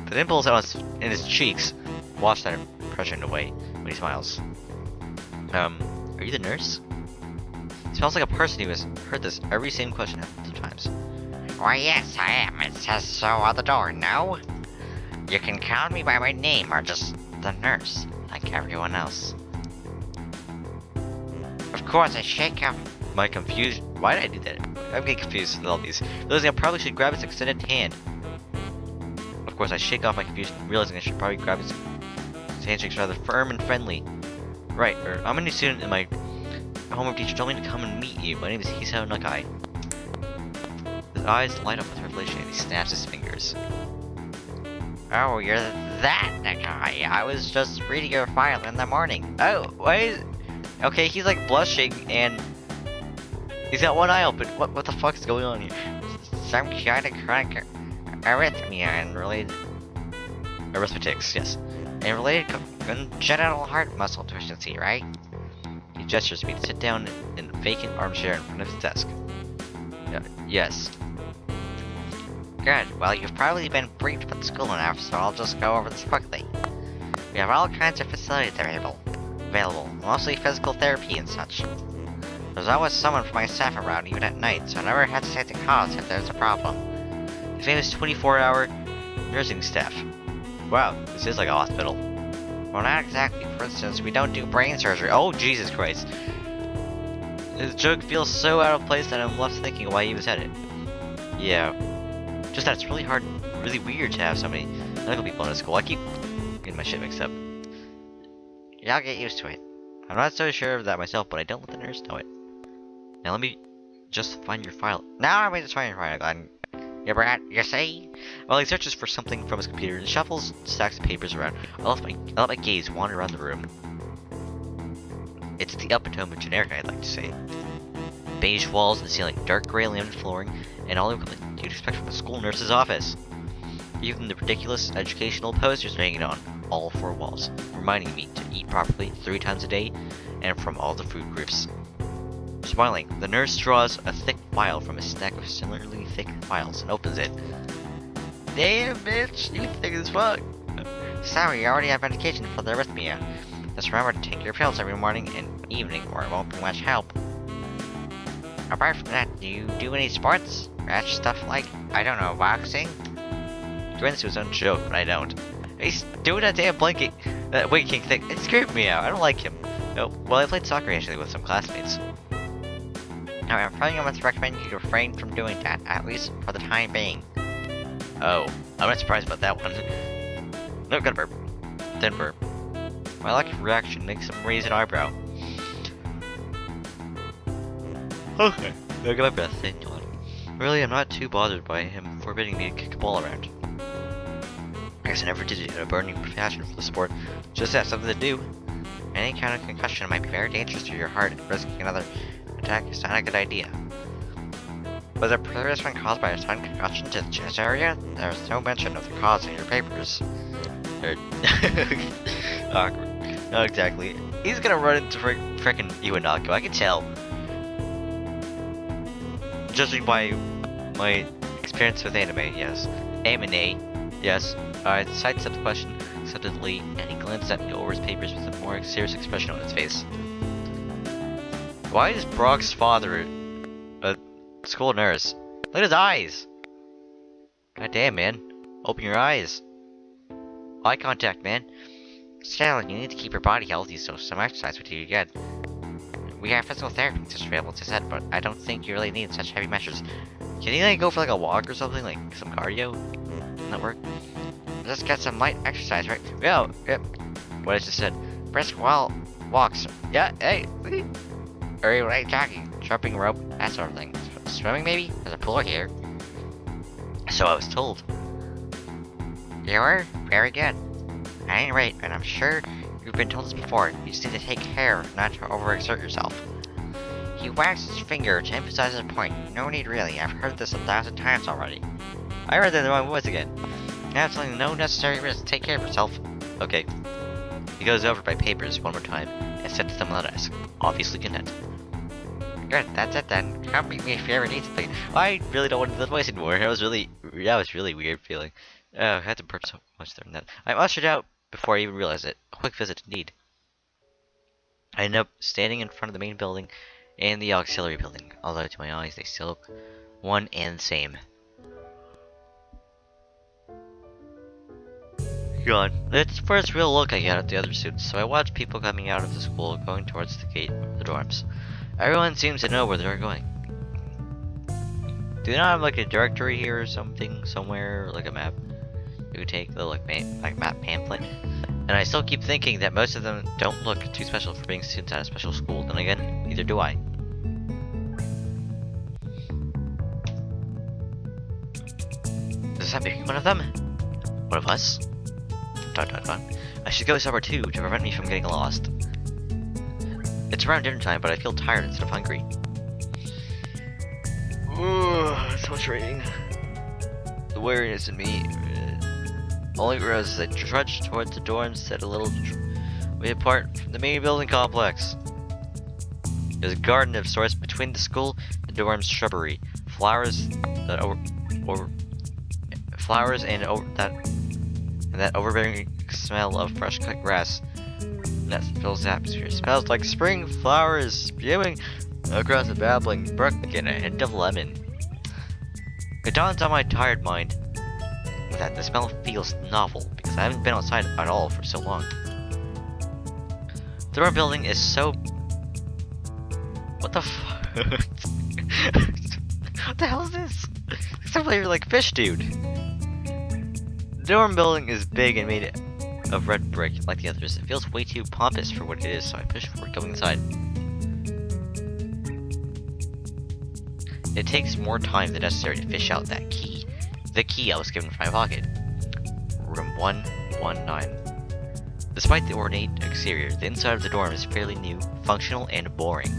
The dimples in his cheeks wash that impression away when he smiles. Are you the nurse? He smells like a person who has heard this every same question hundreds of times. Why, yes, I am. It says so on the door, no? You can call me by my name or just the nurse, like everyone else. Of course, I shake up. My confusion. Why did I do that? I'm getting confused with all these. Realizing I probably should grab his extended hand. Of course, I shake off my confusion, realizing I should probably grab his handshake's rather firm and friendly. Right, I'm a new student and my homework teacher told me to come and meet you. My name is Hisao Nakai. His eyes light up with revelation and he snaps his fingers. Oh, you're that Nakai. I was just reading your file in the morning. Oh, why is... Okay, he's like blushing and... He's got one eye open. What the fuck is going on here? Some kind of chronic arrhythmia and related... Arithmetics, yes. And related congenital heart muscle deficiency, right? He gestures to me to sit down in a vacant armchair in front of his desk. Yes. Good. Well, you've probably been briefed with school enough, so I'll just go over this quickly. We have all kinds of facilities available, mostly physical therapy and such. There's always someone from my staff around, even at night, so never hesitate to call us if there's a problem. The famous 24-hour nursing staff. Wow, this is like a hospital. Well, not exactly. For instance, we don't do brain surgery. Oh, Jesus Christ. This joke feels so out of place that I'm left thinking why he even said it. Yeah. Just that it's really hard, really weird to have so many medical people in a school. I keep getting my shit mixed up. Y'all get used to it. I'm not so sure of that myself, but I don't let the nurse know it. Now let me just find your file. Now I'm just find your file, Glenn. You see? While he searches for something from his computer and shuffles stacks of papers around, I let my gaze wander around the room. It's the epitome of generic, I'd like to say. Beige walls and ceiling, dark gray laminated flooring, and all the equipment you'd expect from a school nurse's office. Even the ridiculous educational posters hanging on all four walls, reminding me to eat properly 3 times a day, and from all the food groups. Smiling, the nurse draws a thick file from a stack of similarly thick files and opens it. Damn, bitch, you thick as fuck. Sorry, you already have medication for the arrhythmia. Just remember to take your pills every morning and evening, or it won't be much help. Apart from that, do you do any sports? Rash stuff like, I don't know, boxing? He ran into his own joke, but I don't. He's doing that damn blanket, that winking thing. It's creeping me out. I don't like him. No, well, I played soccer actually with some classmates. Now, I'm probably going to recommend you refrain from doing that, at least for the time being. Oh, I'm not surprised about that one. No, got a burp. Then burp. My lack of reaction makes him raise an eyebrow. Okay, I got my breath in. Really, I'm not too bothered by him forbidding me to kick a ball around. I guess I never did it in a burning passion for the sport. Just have something to do. Any kind of concussion might be very dangerous to your heart, and risking another attack is not a good idea. Was a previous one caused by a sudden concussion to the chest area? There is no mention of the cause in your papers. Awkward. No, exactly. He's gonna run into frickin' Iwanako, I can tell. Judging by my experience with anime, yes. Anime, yes. I sidestepped the question acceptantly, and he glanced at me over his papers with a more serious expression on his face. Why is Brock's father a school nurse? Look at his eyes! God damn, man. Open your eyes. Eye contact, man. Still, you need to keep your body healthy, so some exercise would do you good. We have physical therapy just available to said, but I don't think you really need such heavy measures. Can you like go for like a walk or something, like some cardio? Doesn't that work? Just get some light exercise, right? Yeah, yep. What I just said. Brisk walks. Yeah, hey. Or like jogging, Jumping rope. that sort of thing. Swimming maybe? There's a pool here. So I was told. You were? Very good. At any rate, and I'm sure you've been told this before, you just need to take care not to overexert yourself. He wags his finger to emphasize his point. No need really, I've heard this 1,000 times already. I read that in the wrong voice again. Absolutely no necessary risk. Take care of yourself. Okay. He goes over my papers one more time and sets them on the desk. Obviously content. Good, that's it then. Come meet me if you ever need something. I really don't want to do that voice anymore. That was really weird feeling. I had to burp so much during that. I'm ushered out before I even realized it. A quick visit indeed. I end up standing in front of the main building and the auxiliary building, although to my eyes they still look one and the same. God, it's the first real look I get at the other suits, so I watch people coming out of the school going towards the gate of the dorms. Everyone seems to know where they're going. Do they not have like a directory here or something somewhere, or like a map? You could take the like map pamphlet. And I still keep thinking that most of them don't look too special for being students at a special school. Then again, neither do I. Does that make me one of them? One of us? Dot dot dot. I should go somewhere too to prevent me from getting lost. It's around dinner time, but I feel tired instead of hungry. Ooh, so much raining. The weariness in me only grows as I trudge towards the dorms set a little way apart from the main building complex. There's a garden of sorts between the school and the dorm's shrubbery. Flowers that that overbearing smell of fresh cut grass that fills the atmosphere. It smells like spring flowers spewing across a babbling brook and a hint of lemon. It dawns on my tired mind that the smell feels novel because I haven't been outside at all for so long. The dorm building is so... What the fuck? What the hell is this? It's something like fish dude. The dorm building is big and made of red brick like the others. It feels way too pompous for what it is, so I push forward going inside. It takes more time than necessary to fish out that key. The key I was given from my pocket. Room 119. Despite the ornate exterior, the inside of the dorm is fairly new, functional, and boring.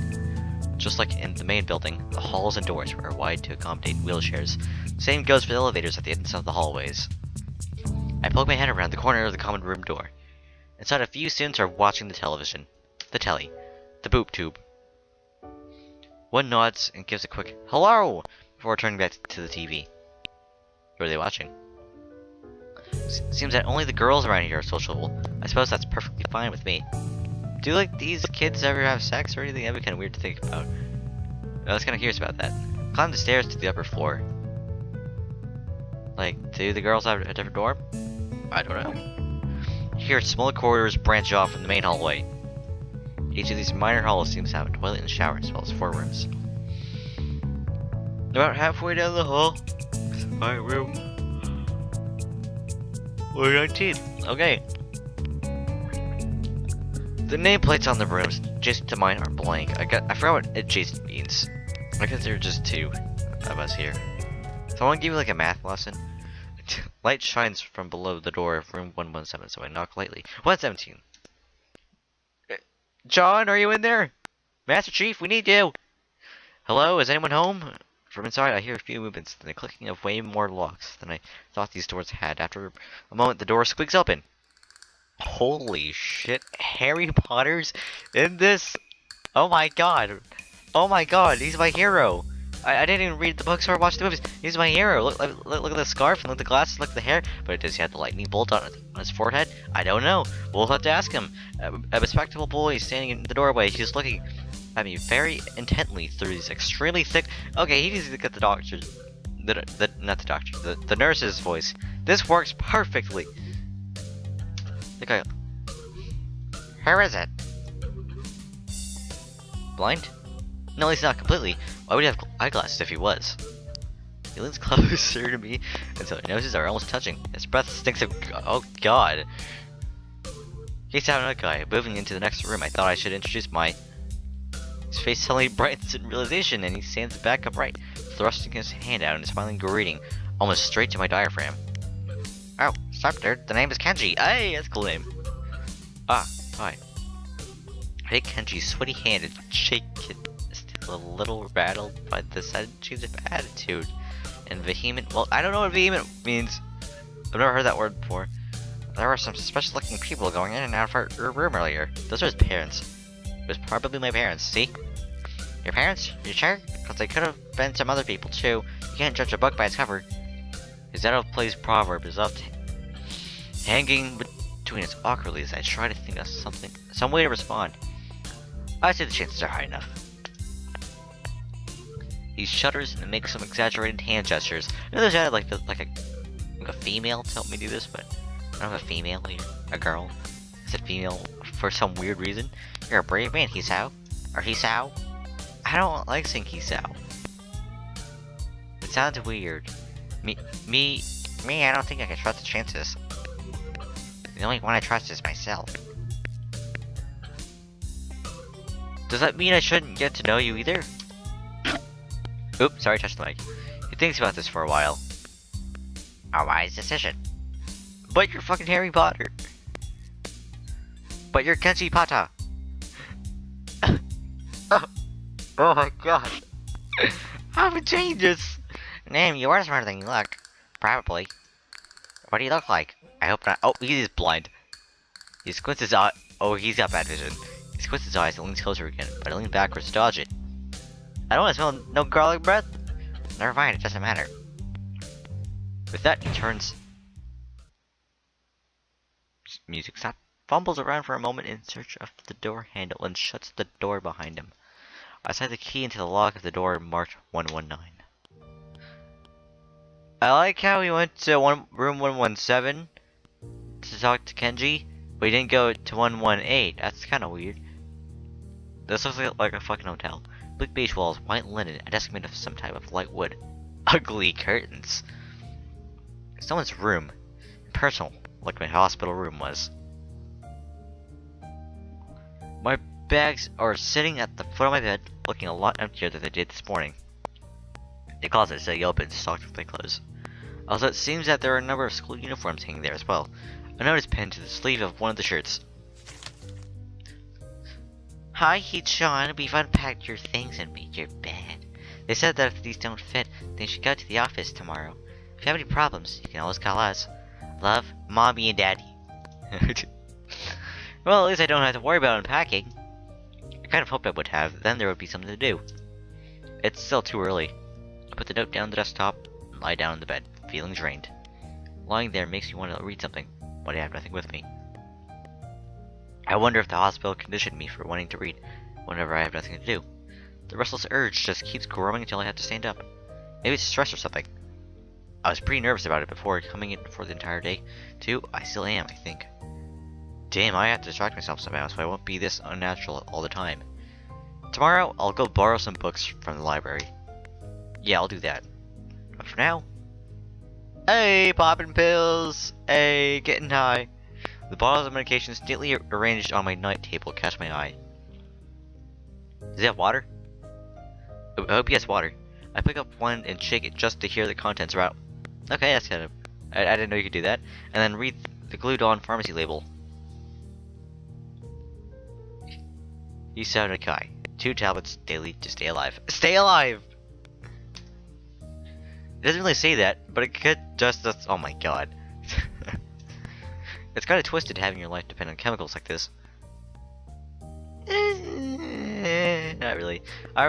Just like in the main building, the halls and doors are wide to accommodate wheelchairs. Same goes for the elevators at the ends of the hallways. I poke my head around the corner of the common room door. Inside, a few students are watching the television. The telly. The boob tube. One nods and gives a quick hello before turning back to the TV. What are they watching? Seems that only the girls around here are sociable. I suppose that's perfectly fine with me. Do like these kids ever have sex or anything? That'd be kind of weird to think about. I was kind of curious about that. Climb the stairs to the upper floor. Like, do the girls have a different dorm? I don't know. Here, smaller corridors branch off from the main hallway. Each of these minor halls seems to have a toilet and shower as well as 4 rooms. About halfway down the hall, is my room. 119. Okay. The nameplates on the rooms adjacent to mine are blank. I forgot what adjacent means. I guess there are just 2 of us here. So I want to give you like a math lesson. Light shines from below the door of room 117, so I knock lightly. 117. John, are you in there? Master Chief, we need you. Hello, is anyone home? From inside, I hear a few movements, then the clicking of way more locks than I thought these doors had. After a moment, the door squeaks open. Holy shit, Harry Potter's in this? Oh my god. Oh my god, he's my hero. I didn't even read the books or watch the movies. He's my hero. Look at the scarf and look at the glasses, look at the hair. But does he have the lightning bolt on his forehead? I don't know. We'll have to ask him. A respectable boy standing in the doorway. He's looking at me very intently through these extremely thick. Okay, he needs to get the doctor. Not the doctor. The nurse's voice. This works perfectly. The guy. Who is it? Blind? No, he's not completely. Why would he have eyeglasses if he was? He leans closer to me until our noses are almost touching. His breath stinks of. Oh god. He's out another guy. Moving into the next room, I thought I should introduce my. His face suddenly brightens in realization, and he stands back upright, thrusting his hand out and smiling greeting, almost straight to my diaphragm. Oh, sup, dude? The name is Kenji. Hey, that's a cool name. Ah, hi. I take Kenji's sweaty hand and shake it, still a little rattled by the sudden change of attitude. And vehement, well, I don't know what vehement means. I've never heard that word before. There were some suspicious looking people going in and out of our room earlier. Those are his parents. It was probably my parents, see? Your parents? You sure? Because they could have been some other people too. You can't judge a book by its cover. His out-of-place proverb is up hanging between us awkwardly as I try to think of some way to respond. I say the chances are high enough. He shudders and makes some exaggerated hand gestures. I know there's like a female to help me do this, but I don't have a female here. A girl. I said female for some weird reason. You're a brave man, Hisao. Or Hisao. I don't like saying Hisao. It sounds weird. Me, I don't think I can trust the chances. The only one I trust is myself. Does that mean I shouldn't get to know you either? Oops, sorry, I touched the mic. He thinks about this for a while. A wise decision. But you're fucking Harry Potter. But you're Kenji Pata. Oh my god. I'm a genius. Name, you are smarter than you look. Probably. What do you look like? I hope not. Oh, he is blind. He squints his eye. Oh, he's got bad vision. He squints his eyes and leans closer again, but I lean backwards to dodge it. I don't want to smell no garlic breath. Never mind, it doesn't matter. With that, he turns. Music stop. Fumbles around for a moment in search of the door handle and shuts the door behind him. I slide the key into the lock of the door marked 119. I like how he went to room 117 to talk to Kenji, but he didn't go to 118. That's kind of weird. This looks like a fucking hotel. Bleak beige walls, white linen, a desk made of some type of light wood. Ugly curtains. Someone's room. Personal, like my hospital room was. My bags are sitting at the foot of my bed, looking a lot emptier than they did this morning. The closet is sitting open, stocked with my clothes. Also, it seems that there are a number of school uniforms hanging there as well. A note is pinned to the sleeve of one of the shirts. Hi, Sean. We've unpacked your things and made your bed. They said that if these don't fit, then you should go to the office tomorrow. If you have any problems, you can always call us. Love, Mommy and Daddy. Well, at least I don't have to worry about unpacking. I kind of hoped I would have, then there would be something to do. It's still too early. I put the note down on the desktop and lie down in the bed, feeling drained. Lying there makes me want to read something, but I have nothing with me. I wonder if the hospital conditioned me for wanting to read whenever I have nothing to do. The restless urge just keeps growing until I have to stand up. Maybe it's stress or something. I was pretty nervous about it before coming in for the entire day, too. I still am, I think. Damn, I have to distract myself somehow so I won't be this unnatural all the time. Tomorrow, I'll go borrow some books from the library. Yeah, I'll do that. But for now... Hey, popping pills! Hey, getting high. The bottles of medications neatly arranged on my night table catch my eye. Does he have water? I hope he has water. I pick up one and shake it just to hear the contents are out. Okay, that's kind of... I didn't know you could do that. And then read the glued-on pharmacy label. Isao Nakai. 2 tablets daily to stay alive. Stay alive! It doesn't really say that, but it could just... oh my god. It's kind of twisted having your life depend on chemicals like this. Not really. I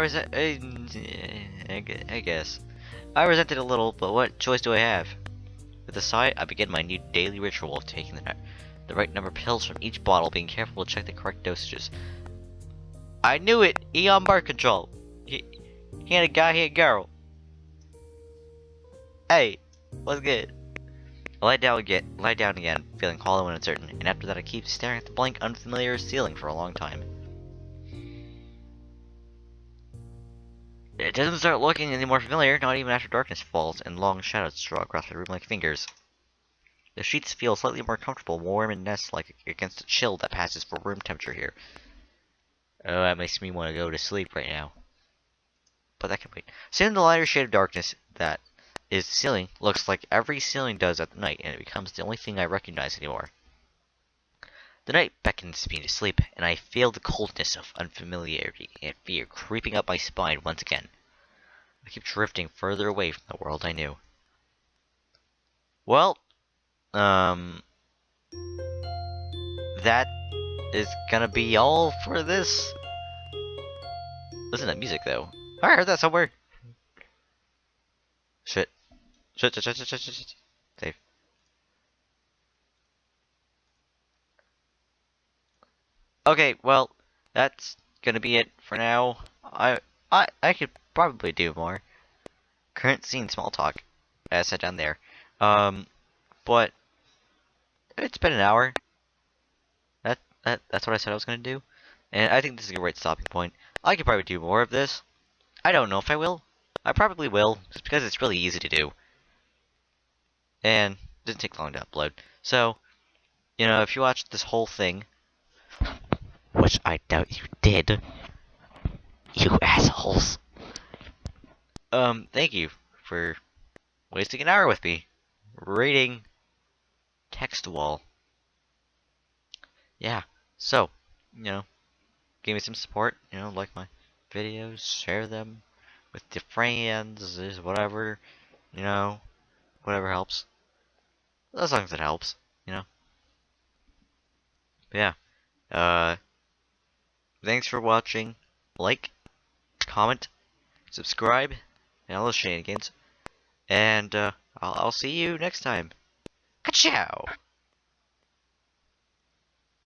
guess. I resent it a little, but what choice do I have? With a sigh, I begin my new daily ritual of taking the right number of pills from each bottle, being careful to check the correct dosages. I knew it! Eon birth control! He ain't a guy, he a girl. Hey, what's good? I lie down again, feeling hollow and uncertain, and after that I keep staring at the blank, unfamiliar ceiling for a long time. It doesn't start looking any more familiar, not even after darkness falls and long shadows draw across the room like fingers. The sheets feel slightly more comfortable, warm and nest-like against the chill that passes for room temperature here. Oh, that makes me want to go to sleep right now. But that can wait. Soon the lighter shade of darkness that is the ceiling looks like every ceiling does at night, and it becomes the only thing I recognize anymore. The night beckons me to sleep, and I feel the coldness of unfamiliarity and fear creeping up my spine once again. I keep drifting further away from the world I knew. Well, that is gonna be all for this. Listen to that music, though. I heard that somewhere. Shit. Shit. Save. Okay, well, that's gonna be it for now. I could probably do more. Current scene small talk. I sat down there. But it's been an hour. That's what I said I was gonna do. And I think this is a great stopping point. I could probably do more of this. I don't know if I will. I probably will, just because it's really easy to do. And it doesn't take long to upload. So, you know, if you watched this whole thing, which I doubt you did, you assholes. Thank you for wasting an hour with me reading Text Wall. Yeah, so, you know, give me some support, you know, like my videos, share them with your friends, whatever, you know, whatever helps. As long as it helps, you know. But yeah, thanks for watching. Like, comment, subscribe, and all those shenanigans. And, I'll see you next time. Ka-chow!